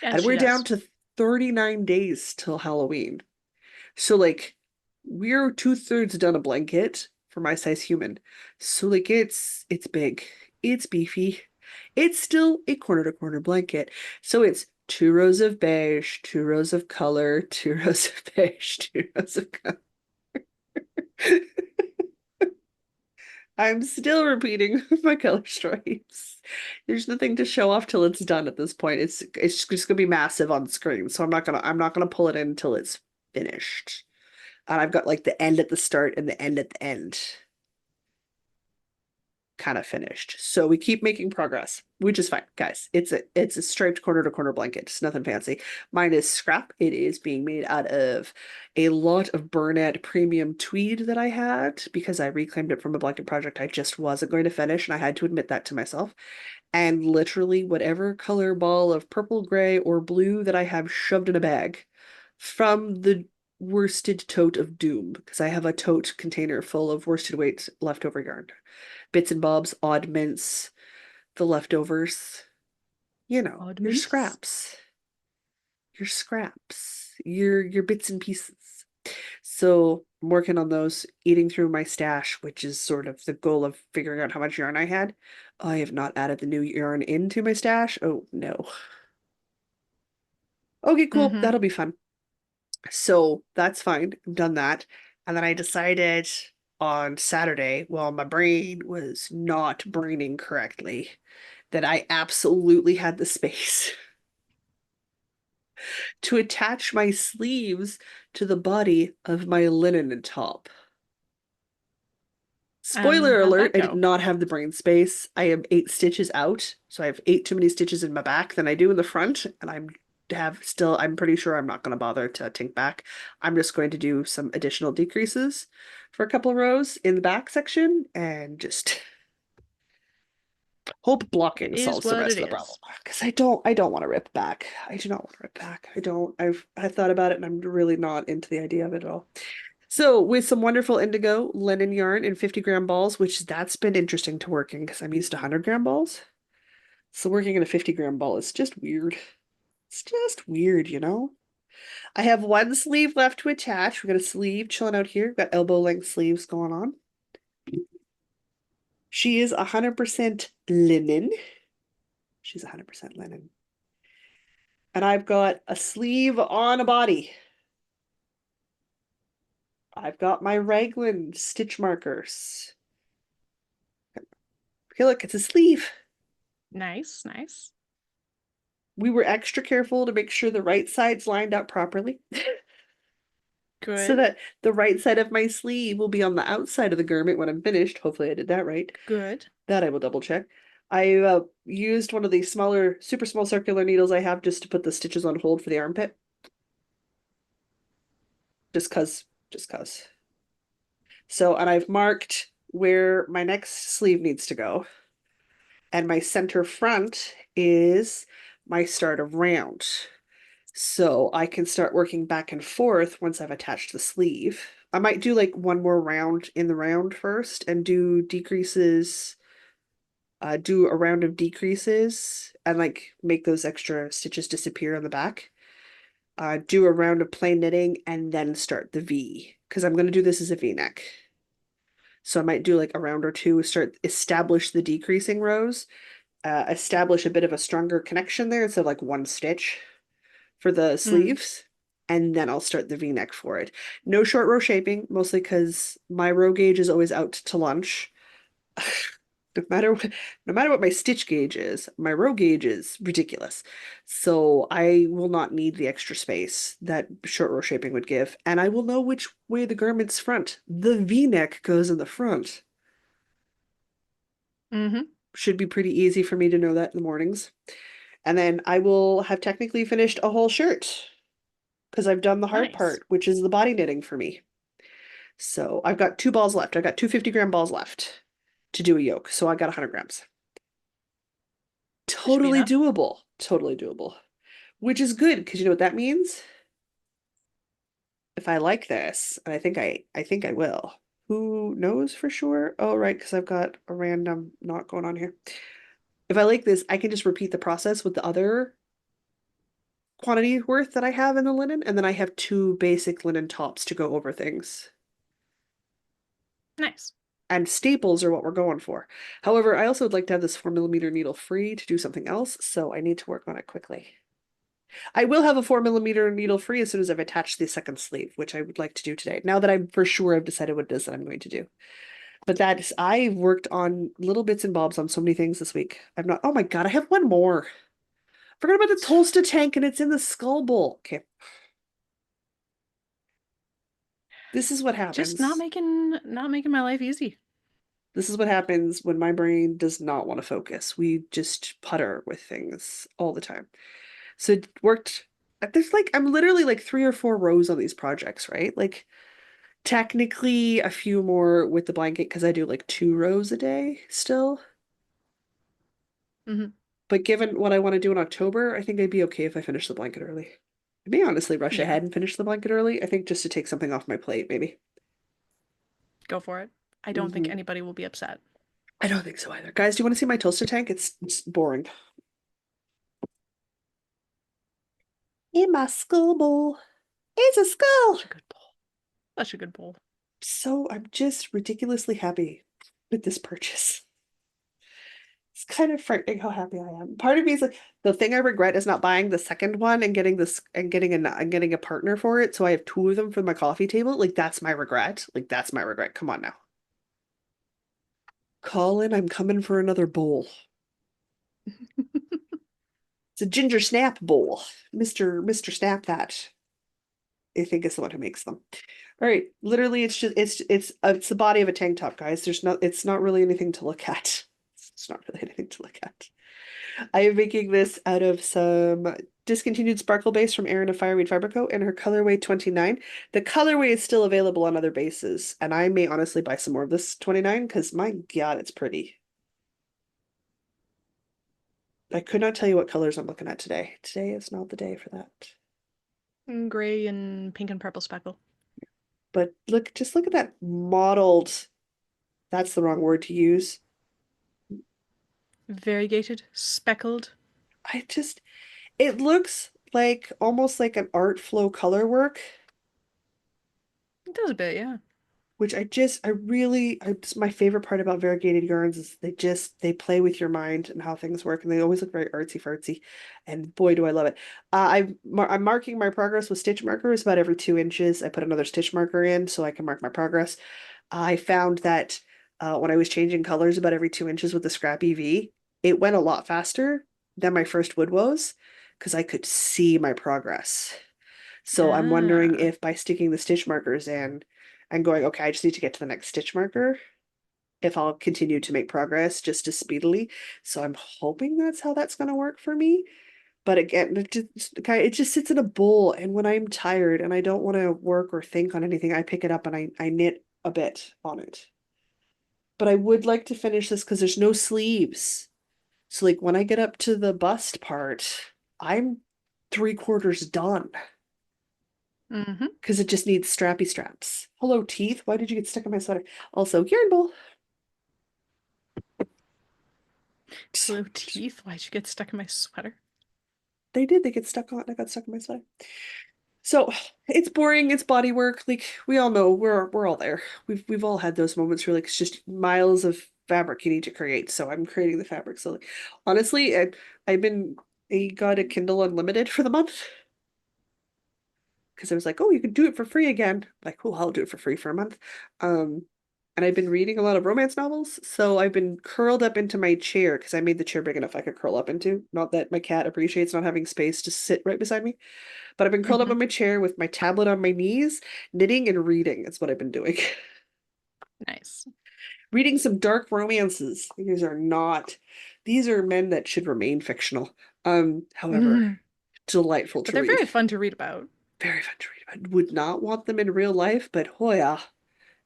As
And
she
we're down
does.
to 39 days till Halloween. So, like, we're two-thirds done a blanket for my size human. So, like, it's big. It's beefy. It's still a corner to corner blanket. So it's two rows of beige, two rows of color, two rows of beige, two rows of color. I'm still repeating my color stripes. There's nothing to show off till it's done at this point. It's just gonna be massive on screen. So I'm not gonna pull it in until it's finished. And I've got like the end at the start and the end at the end kind of finished. So we keep making progress, which is fine, guys. It's a striped corner to corner blanket. It's nothing fancy. Mine is scrap. It is being made out of a lot of Burnett premium tweed that I had because I reclaimed it from a blanket project I just wasn't going to finish, and I had to admit that to myself. And literally whatever color ball of purple, gray, or blue that I have shoved in a bag from the worsted tote of doom, because I have a tote container full of worsted weight leftover yarn, bits and bobs, oddments, the leftovers, your
Oddments.
scraps, your bits and pieces. So I'm working on those, eating through my stash, which is sort of the goal of figuring out how much yarn I had. I have not added the new yarn into my stash. Oh no. Okay, cool.
Hmm.
That'll be fun. So that's fine. I've done that. And then I decided on Saturday, while my brain was not braining correctly, that I absolutely had the space to attach my sleeves to the body of my linen top.
And
Spoiler
how'd
alert,
that
I did
go?
not have the brain space. I am 8 stitches out, so I have eight too many stitches in my back than I do in the front, and I'm pretty sure I'm not going to bother to tink back. I'm just going to do some additional decreases for a couple of rows in the back section and just Hope
It
blocking
is
solves the
what
rest
it
of the problem.
is.
Because I don't want to rip back. I do not want to rip back. I don't. I've thought about it and I'm really not into the idea of it at all. So with some wonderful indigo linen yarn and 50-gram balls, which that's been interesting to work in because I'm used to 100-gram balls. So working in a 50-gram ball is just weird. It's just weird, you know? I have one sleeve left to attach. We got a sleeve chilling out here. We've got elbow length sleeves going on. She is 100% linen. She's 100% linen. And I've got a sleeve on a body. I've got my raglan stitch markers. Okay, look, it's a sleeve.
Nice, nice.
We were extra careful to make sure the right side's lined up properly. So
Good,
that the right side of my sleeve will be on the outside of the garment when I'm finished. Hopefully I did that right.
good.
That I will double check. I used one of the smaller, super small circular needles I have just to put the stitches on hold for the armpit. Just cause. So, and I've marked where my next sleeve needs to go. And my center front is my start of round. So I can start working back and forth once I've attached the sleeve. I might do like one more round in the round first and do decreases, do a round of decreases and like make those extra stitches disappear on the back. Do a round of plain knitting and then start the V because I'm going to do this as a V-neck. So I might do like a round or two, establish the decreasing rows, establish a bit of a stronger connection there instead of like one stitch for the
Mm.
sleeves, and then I'll start the V-neck for it. No short row shaping, mostly because my row gauge is always out to lunch. No matter what my stitch gauge is, my row gauge is ridiculous. So I will not need the extra space that short row shaping would give, and I will know which way the garment's front. The V-neck goes in the front.
Mm-hmm.
Should be pretty easy for me to know that in the mornings. And then I will have technically finished a whole shirt because I've done the hard
Nice.
part, which is the body knitting for me. So I've got two balls left. I've got two 50-gram balls left to do a yoke. So I got 100 grams.
That should be
Totally
enough.
doable. Totally doable. Which is good because you know what that means? If I like this, and I think I will. Who knows for sure? Oh, right, because I've got a random knot going on here. If I like this, I can just repeat the process with the other quantity worth that I have in the linen, and then I have two basic linen tops to go over things.
Nice.
And staples are what we're going for. However, I also would like to have this 4mm needle free to do something else, so I need to work on it quickly. I will have a 4mm needle free as soon as I've attached the second sleeve, which I would like to do today. Now that I'm for sure I've decided what it is that I'm going to do. But I've worked on little bits and bobs on so many things this week. I've not, oh my God, I have one more. Forgot about the Tolsta tank and it's in the skull bowl. Okay. This is what
Just
happens.
not making my life easy.
This is what happens when my brain does not want to focus. We just putter with things all the time. So it worked. There's like, I'm literally like 3 or 4 rows on these projects, right? Like technically a few more with the blanket because I do like 2 rows a day still.
Hmm.
But given what I want to do in October, I think I'd be okay if I finish the blanket early. I may honestly rush
Yeah,
ahead and finish the blanket early. I think just to take something off my plate, maybe.
go for it. I don't think
Hmm.
anybody will be upset.
I don't think so either. Guys, do you want to see my Tolsta tank? It's boring. In my skull bowl. It's a skull.
Such a good pull. Such a good pull.
So I'm just ridiculously happy with this purchase. It's kind of frightening how happy I am. Part of me is like the thing I regret is not buying the second one and getting this and getting a partner for it. So I have 2 of them for my coffee table. Like that's my regret. Like that's my regret. Come on now. Colin, I'm coming for another bowl. It's a ginger snap bowl. Mr. Snap that. I think is the one who makes them. All right, literally, it's just it's the body of a tank top, guys. It's not really anything to look at. It's not really anything to look at. I am making this out of some discontinued sparkle base from Erin of Fireweed Fabrico and her colorway 29. The colorway is still available on other bases, and I may honestly buy some more of this 29 because my God, it's pretty. I could not tell you what colors I'm looking at today. Today is not the day for that.
Gray and pink and purple speckle.
But look, just look at that mottled, that's the wrong word to use.
Variegated, speckled.
I just, it looks like almost like an art flow color work,
It does a bit, yeah.
which it's my favorite part about variegated yarns is they play with your mind and how things work, and they always look very artsy fartsy, and boy, do I love it. I'm marking my progress with stitch markers about every 2 inches. I put another stitch marker in so I can mark my progress. I found that when I was changing colors about every 2 inches with the Scrappy V, it went a lot faster than my first wood woes because I could see my progress. So I'm wondering
Ah.
if by sticking the stitch markers in and going, okay, I just need to get to the next stitch marker, if I'll continue to make progress just as speedily. So I'm hoping that's how that's going to work for me. But again, it just sits in a bowl, and when I'm tired and I don't want to work or think on anything, I pick it up and I knit a bit on it. But I would like to finish this because there's no sleeves. So like when I get up to the bust part, I'm 3/4 done
Mm-hmm.
because it just needs strappy straps. Hello, teeth. Why did you get stuck in my sweater? Also, yarn bowl.
Hello, teeth. Why'd you get stuck in my sweater?
They did. They get stuck on. I got stuck in my sweater. So it's boring. It's body work. Like we all know, we're all there. We've all had those moments where like it's just miles of fabric you need to create. So I'm creating the fabric. So like, honestly, I got a Kindle Unlimited for the month because I was like, oh, you can do it for free again. Like, cool, I'll do it for free for a month. Um, and I've been reading a lot of romance novels, so I've been curled up into my chair because I made the chair big enough I could curl up into. Not that my cat appreciates not having space to sit right beside me, but I've been curled up
Mm-hmm.
in my chair with my tablet on my knees, knitting and reading. That's what I've been doing.
Nice.
Reading some dark romances. These are men that should remain fictional. However,
Mm-hmm.
delightful
But
to
they're
read.
very fun to read about.
Very fun to read about. Would not want them in real life, but oh yeah,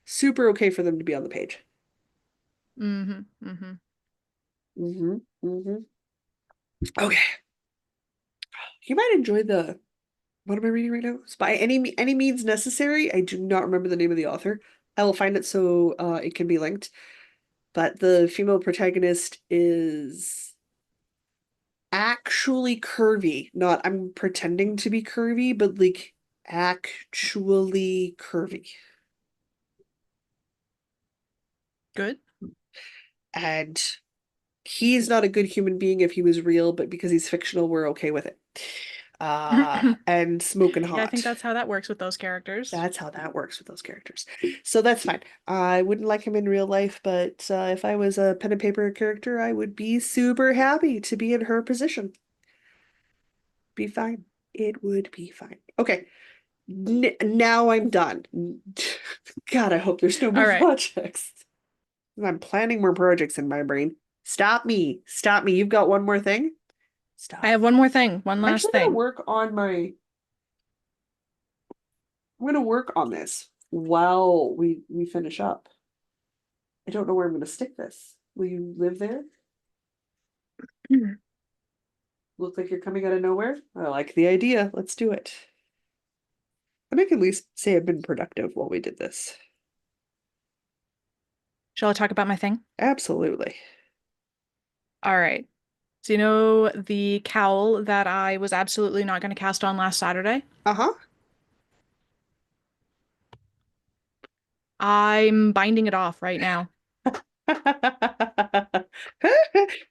super okay for them to be on the page.
Mm-hmm. Mm-hmm.
Mm-hmm. Okay. You might enjoy the what am I reading right now? It's by any means necessary. I do not remember the name of the author. I will find it so it can be linked. But the female protagonist is actually curvy. Not I'm pretending to be curvy, but like actually curvy.
Good.
And he's not a good human being if he was real, but because he's fictional, we're okay with it. And smoking
Yeah, I think
hot.
that's how that works with those characters.
That's how that works with those characters. So that's fine. I wouldn't like him in real life, but if I was a pen and paper character, I would be super happy to be in her position. Be fine. It would be fine. Okay. Now I'm done. God, I hope there's no
All
more
right.
projects. I'm planning more projects in my brain. Stop me. Stop me. You've got one more thing?
I
Stop.
have one more thing, one
I'm
last
actually gonna
thing.
work on my I'm gonna work on this while we finish up. I don't know where I'm gonna stick this. Will you live there? Look like you're coming out of nowhere? I like the idea. Let's do it. And I can at least say I've been productive while we did this.
Shall I talk about my thing?
Absolutely.
All right. So you know the cowl that I was absolutely not going to cast on last Saturday?
Uh-huh.
I'm binding it off right now.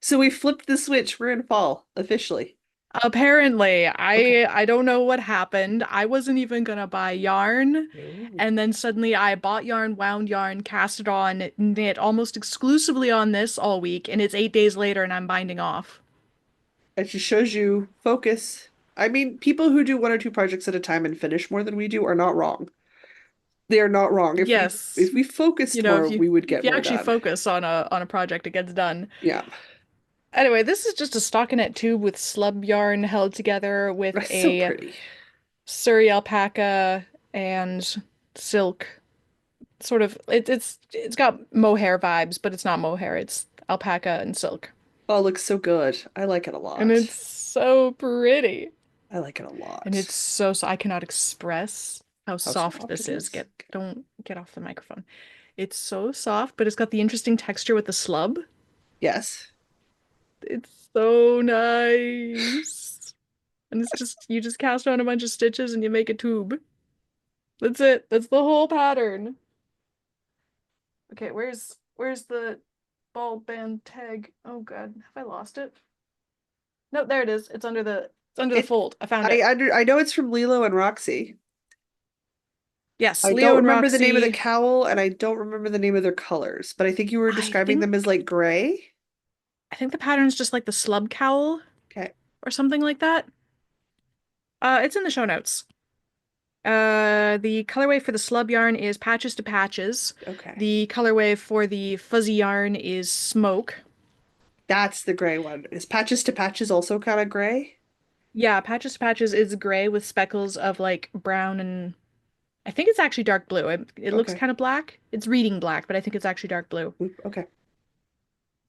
So we flipped the switch. We're in fall officially.
Apparently,
Okay.
I don't know what happened. I wasn't even gonna buy yarn,
Ooh.
and then suddenly I bought yarn, wound yarn, cast it on, knit almost exclusively on this all week, and it's 8 days later and I'm binding off.
It just shows you focus. I mean, people who do one or two projects at a time and finish more than we do are not wrong. They are not wrong.
Yes,
If we focused
you know,
more, we would
if
get
you
more
actually
done.
focus on a project, it gets done.
Yeah.
Anyway, this is just a stockinette tube with slub yarn held together with
That's so
a
pretty.
Surrey alpaca and silk. Sort of, it's got mohair vibes, but it's not mohair. It's alpaca and silk.
Oh, it looks so good. I like it a
And
lot.
it's so pretty.
I like it a
And
lot.
it's so I cannot express how
How
soft
soft
this
it
is.
is.
Don't get off the microphone. It's so soft, but it's got the interesting texture with the slub.
Yes.
It's so nice. And it's just you just cast on a bunch of stitches and you make a tube. That's it. That's the whole pattern. Okay, where's the ball band tag? Oh God, have I lost it? No, there it is. It's under the
It
fold. I found it.
I know it's from Lilo and Roxy.
Yes,
I don't
Leo and
remember the name of the
Roxy.
cowl and I don't remember the name of their colors, but I think you were
I
describing them
think
as like gray.
I think the pattern's just like the slub cowl
Okay.
or something like that. It's in the show notes. The colorway for the slub yarn is patches to patches.
Okay.
The colorway for the fuzzy yarn is smoke.
That's the gray one. Is patches to patches also kind of gray?
Yeah, patches to patches is gray with speckles of like brown and I think it's actually dark blue. It looks
Okay.
kind of black. It's reading black, but I think it's actually dark blue.
Oop, okay.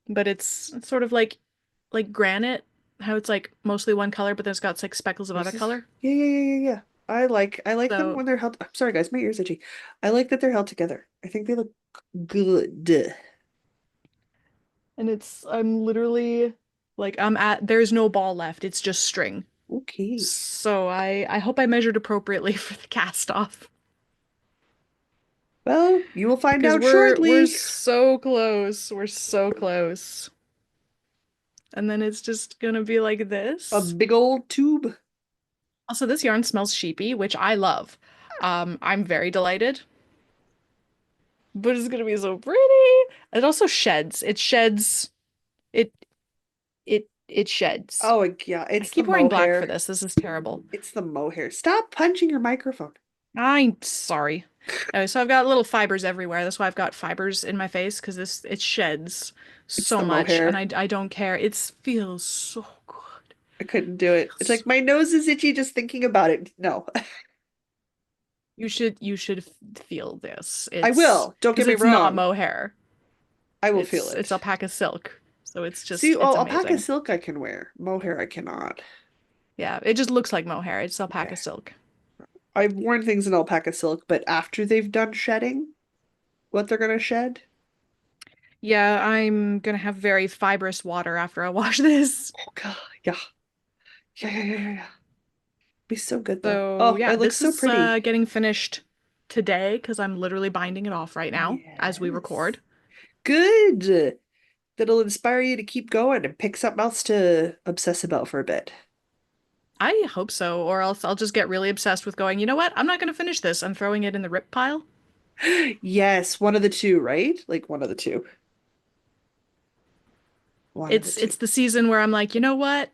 But it's sort of like granite, how it's like mostly one color, but then it's got like speckles of
This
other
is
color.
yeah. I like them
So,
when they're held. I'm sorry guys, my ears itchy. I like that they're held together. I think they look good.
and I'm literally like there's no ball left. It's just string.
Okay.
So I hope I measured appropriately for the cast off
Well, you will find
because
out
we're
shortly.
so close. We're so close. And then it's just gonna be like
A
this.
big old tube.
Also, this yarn smells sheepy, which I love. I'm very delighted, but it's gonna be so pretty. It also sheds. It sheds. It it sheds.
Oh yeah,
I
it's the
keep wearing black for
mohair.
this. This is terrible.
It's the mohair. Stop punching your microphone.
I'm sorry. Anyway, so I've got little fibers everywhere. That's why I've got fibers in my face because this it sheds
It's
so
the
much, and
mohair.
I don't care. It feels so good.
I couldn't do it. It's
Feels
like
so
my nose is itchy just thinking about it. No,
you should feel this.
I
It's
will. Don't get
because
me
it's not
wrong.
mohair.
I will feel
It's
it.
alpaca silk. So
See,
it's
oh, alpaca
amazing.
silk I can wear. Mohair I cannot.
Yeah, it just looks like mohair. It's alpaca
Okay.
silk.
I've worn things in alpaca silk, but after they've done shedding, what they're gonna shed?
Yeah, I'm gonna have very fibrous water after I wash this.
Oh God, yeah, yeah. Be so good though.
So
Oh,
yeah,
it looks
this
so
is
pretty.
getting finished today because I'm literally binding it off right now as we
Yes.
record.
Good. That'll inspire you to keep going and pick something else to obsess about for a bit.
I hope so, or else I'll just get really obsessed with going, you know what? I'm not gonna finish this. I'm throwing it in the rip pile.
Yes, one of the two, right? Like one of the two. One of the two.
It's the season where I'm like, you know what?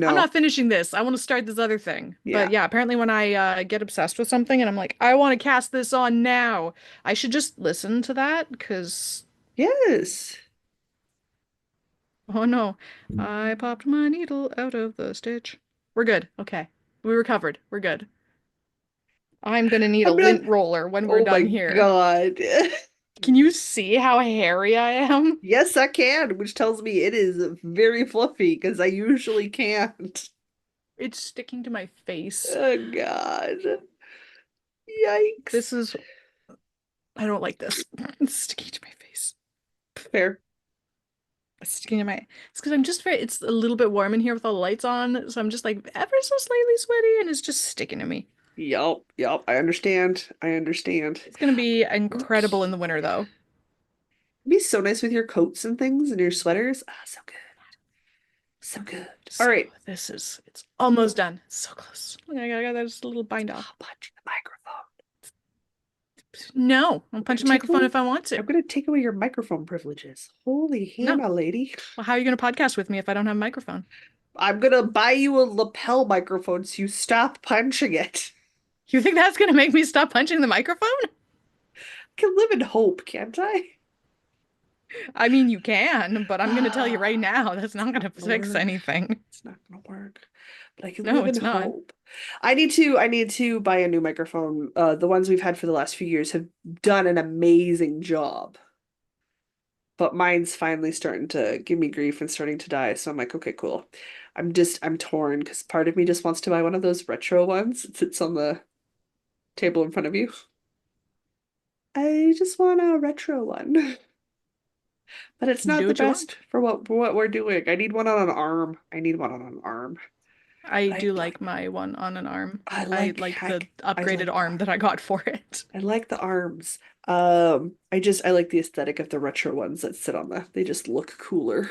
I'm
No.
not finishing this. I want to start this other thing.
Yeah.
But yeah, apparently when I get obsessed with something and I'm like, I want to cast this on now, I should just listen to that because,
Yes.
oh no, I popped my needle out of the stitch. We're good. Okay. We recovered. We're good. I'm gonna need a
I'm not.
lint roller when we're
Oh my
done here.
God.
Can you see how hairy I am?
Yes, I can, which tells me it is very fluffy because I usually can't.
It's sticking to my face.
Oh God. Yikes.
This is, I don't like this. It's sticking to my face.
Fair.
It's sticking to my, it's because I'm just very, it's a little bit warm in here with all the lights on. So I'm just like ever so slightly sweaty and it's just sticking to me.
Yup. I understand. I understand.
It's gonna be incredible in the winter
Okay.
though.
It'd be so nice with your coats and things and your sweaters. Ah, so good. So good. All
So
right.
it's almost done. It's so close. I got that just a little bind off.
Stop punching the microphone.
No, I'll
I'm gonna
punch the
take
microphone
away
if I want to.
I'm gonna take away your microphone privileges. Holy
No.
Hannah, lady.
Well, how are you gonna podcast with me if I don't have a microphone?
I'm gonna buy you a lapel microphone so you stop punching it.
You think that's gonna make me stop punching the microphone?
I can live in hope, can't I?
I mean, you can, but I'm gonna tell you right now, that's not gonna
Gonna
fix
work.
anything.
It's not gonna work. But I can
No,
live in
it's not.
hope. I need to buy a new microphone. The ones we've had for the last few years have done an amazing job. but mine's finally starting to give me grief and starting to die. So I'm like, okay, cool. I'm torn because part of me just wants to buy one of those retro ones. It sits on the table in front of you. I just want a retro one. But it's not
Do
the
what you
best
want.
for what we're doing. I need one on an arm. I need one on an arm.
I
But I
do
like
like my one on an arm.
I
I
like
like the
heck I
upgraded
like the
arm that I got for it.
I like the arms. I like the aesthetic of the retro ones that sit on the they just look cooler.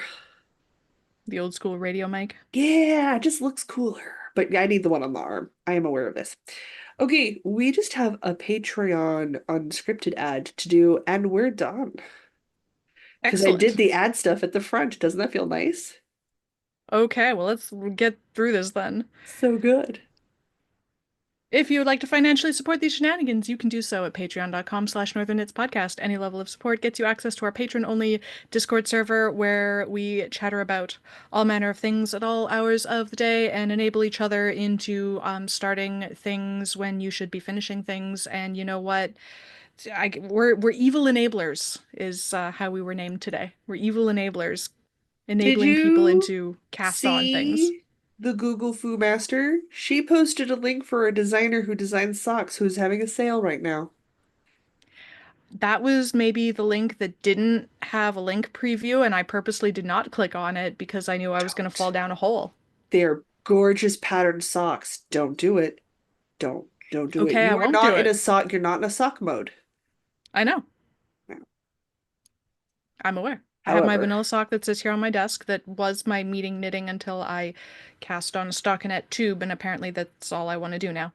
The old school radio mic.
Yeah, it just looks cooler. But yeah, I need the one on the arm. I am aware of this. Okay, we just have a Patreon unscripted ad to do, and we're done. Because I did
Excellent.
the ad stuff at the front. Doesn't that feel nice?
Okay, well, let's get through this then.
So good.
If you would like to financially support these shenanigans, you can do so at patreon.com/northernitspodcast. Any level of support gets you access to our patron-only Discord server where we chatter about all manner of things at all hours of the day and enable each other into starting things when you should be finishing things. And you know what? We're evil enablers is how we were named today. We're evil enablers,
Did
enabling people
you
into cast on things.
see the Google Foo Master? She posted a link for a designer who designs socks who's having a sale right now.
That was maybe the link that didn't have a link preview, and I purposely did not click on it because I knew I was going to fall
Don't.
down a hole.
They're gorgeous patterned socks. Don't do it. Don't do it.
Okay, I
You are
won't do
not in
it.
a sock, you're not in a sock mode.
I know.
No.
I'm aware. I have my
However,
vanilla sock that sits here on my desk that was my meeting knitting until I cast on a stockinette tube, and apparently that's all I want to do now.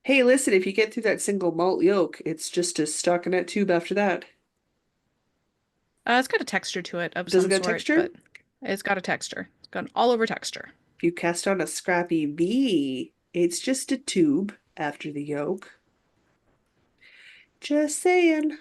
hey, listen, if you get through that single malt yoke, it's just a stockinette tube after that.
It's got a texture to it of
Does it
some
got
sort,
texture?
but it's got a texture. It's got an all over texture.
If you cast on a Scrappy V, it's just a tube after the yoke. Just saying.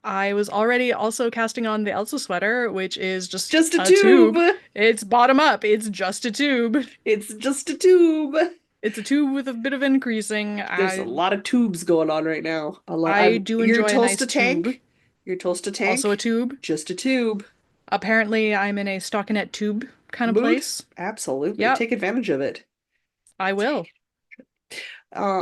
I was already also casting on the Elsa sweater, which is just
Just a
a
tube.
tube. It's bottom up. It's just a tube.
It's just a tube.
It's a tube with a bit of increasing.
There's a lot of tubes going on right now. A lot.
I do
Your
enjoy a nice
Tolsta
tube.
Tank. Your Tolsta
Also a
Tank.
tube.
Just a tube.
Apparently, I'm in a stockinette tube kind of
Mood?
place.
Absolutely.
Yep,
Take advantage of it.
I will.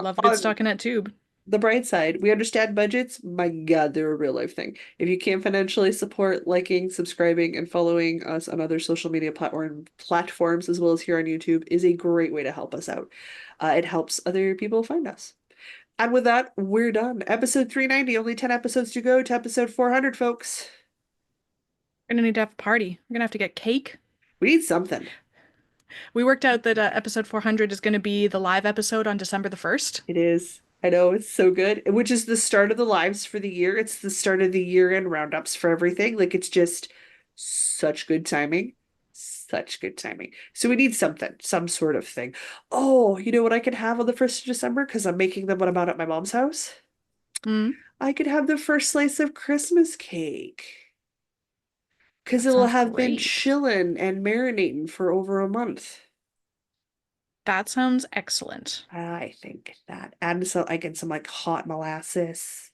Love a good
On
stockinette tube.
the bright side, we understand budgets. My God, they're a real life thing. If you can financially support liking, subscribing, and following us on other social media platforms, as well as here on YouTube, is a great way to help us out. It helps other people find us. And with that, we're done. Episode 390, only 10 episodes to go to episode 400, folks.
We're gonna need to have a party. We're gonna have to get cake.
We need something.
We worked out that episode 400 is gonna be the live episode on December the 1st.
It is. I know it's so good, which is the start of the lives for the year. It's the start of the year-end roundups for everything. Like it's just such good timing. Such good timing. So we need something, some sort of thing. Oh, you know what I could have on the 1st of December? Because I'm making them when I'm out at my mom's house.
Mm,
I could have the first slice of Christmas cake. Because
that
it'll
sounds
have been
great.
chilling and marinating for over a month.
That sounds excellent.
I think that. And so I get some like hot molasses.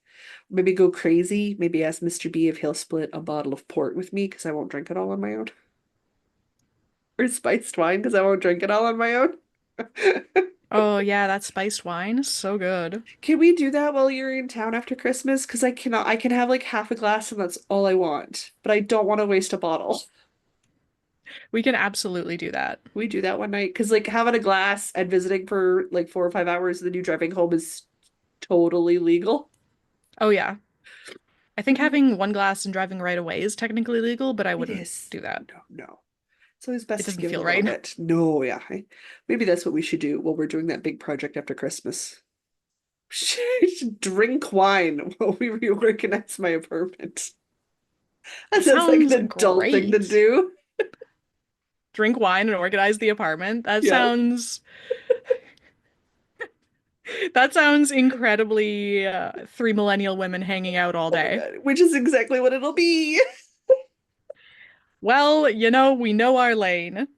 Maybe go crazy. Maybe ask Mr. B if he'll split a bottle of port with me because I won't drink it all on my own. Or spiced wine because I won't drink it all on my own.
Oh yeah, that spiced wine is so good.
Can we do that while you're in town after Christmas? Because I cannot, I can have like half a glass and that's all I want. But I don't want to waste a bottle.
We can absolutely do that.
We do that one night because like having a glass and visiting for like 4 or 5 hours and then you driving home is totally legal.
Oh yeah. I think having one glass and driving right away is technically legal, but I
It
wouldn't
is.
do that.
No, no. It's always
It
best to
doesn't
give it a
feel
little
right.
bit. No, yeah. Maybe that's what we should do while we're doing that big project after Christmas. Drink wine while we reorganize my apartment. That
That
sounds like an
sounds
adult thing to
great.
do.
Drink wine and organize the apartment.
Yeah.
That sounds incredibly three millennial women hanging out all
Oh my
day.
God. Which is exactly what it'll be.
Well, we know our lane.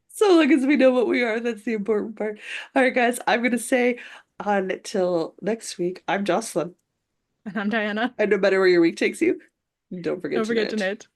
So long as we know what we are, that's the important part. All right, guys, I'm gonna say until next week, I'm Jocelyn.
And I'm Diana.
And no matter where your week takes you, Don't forget
Don't
to
forget to
knit.
knit.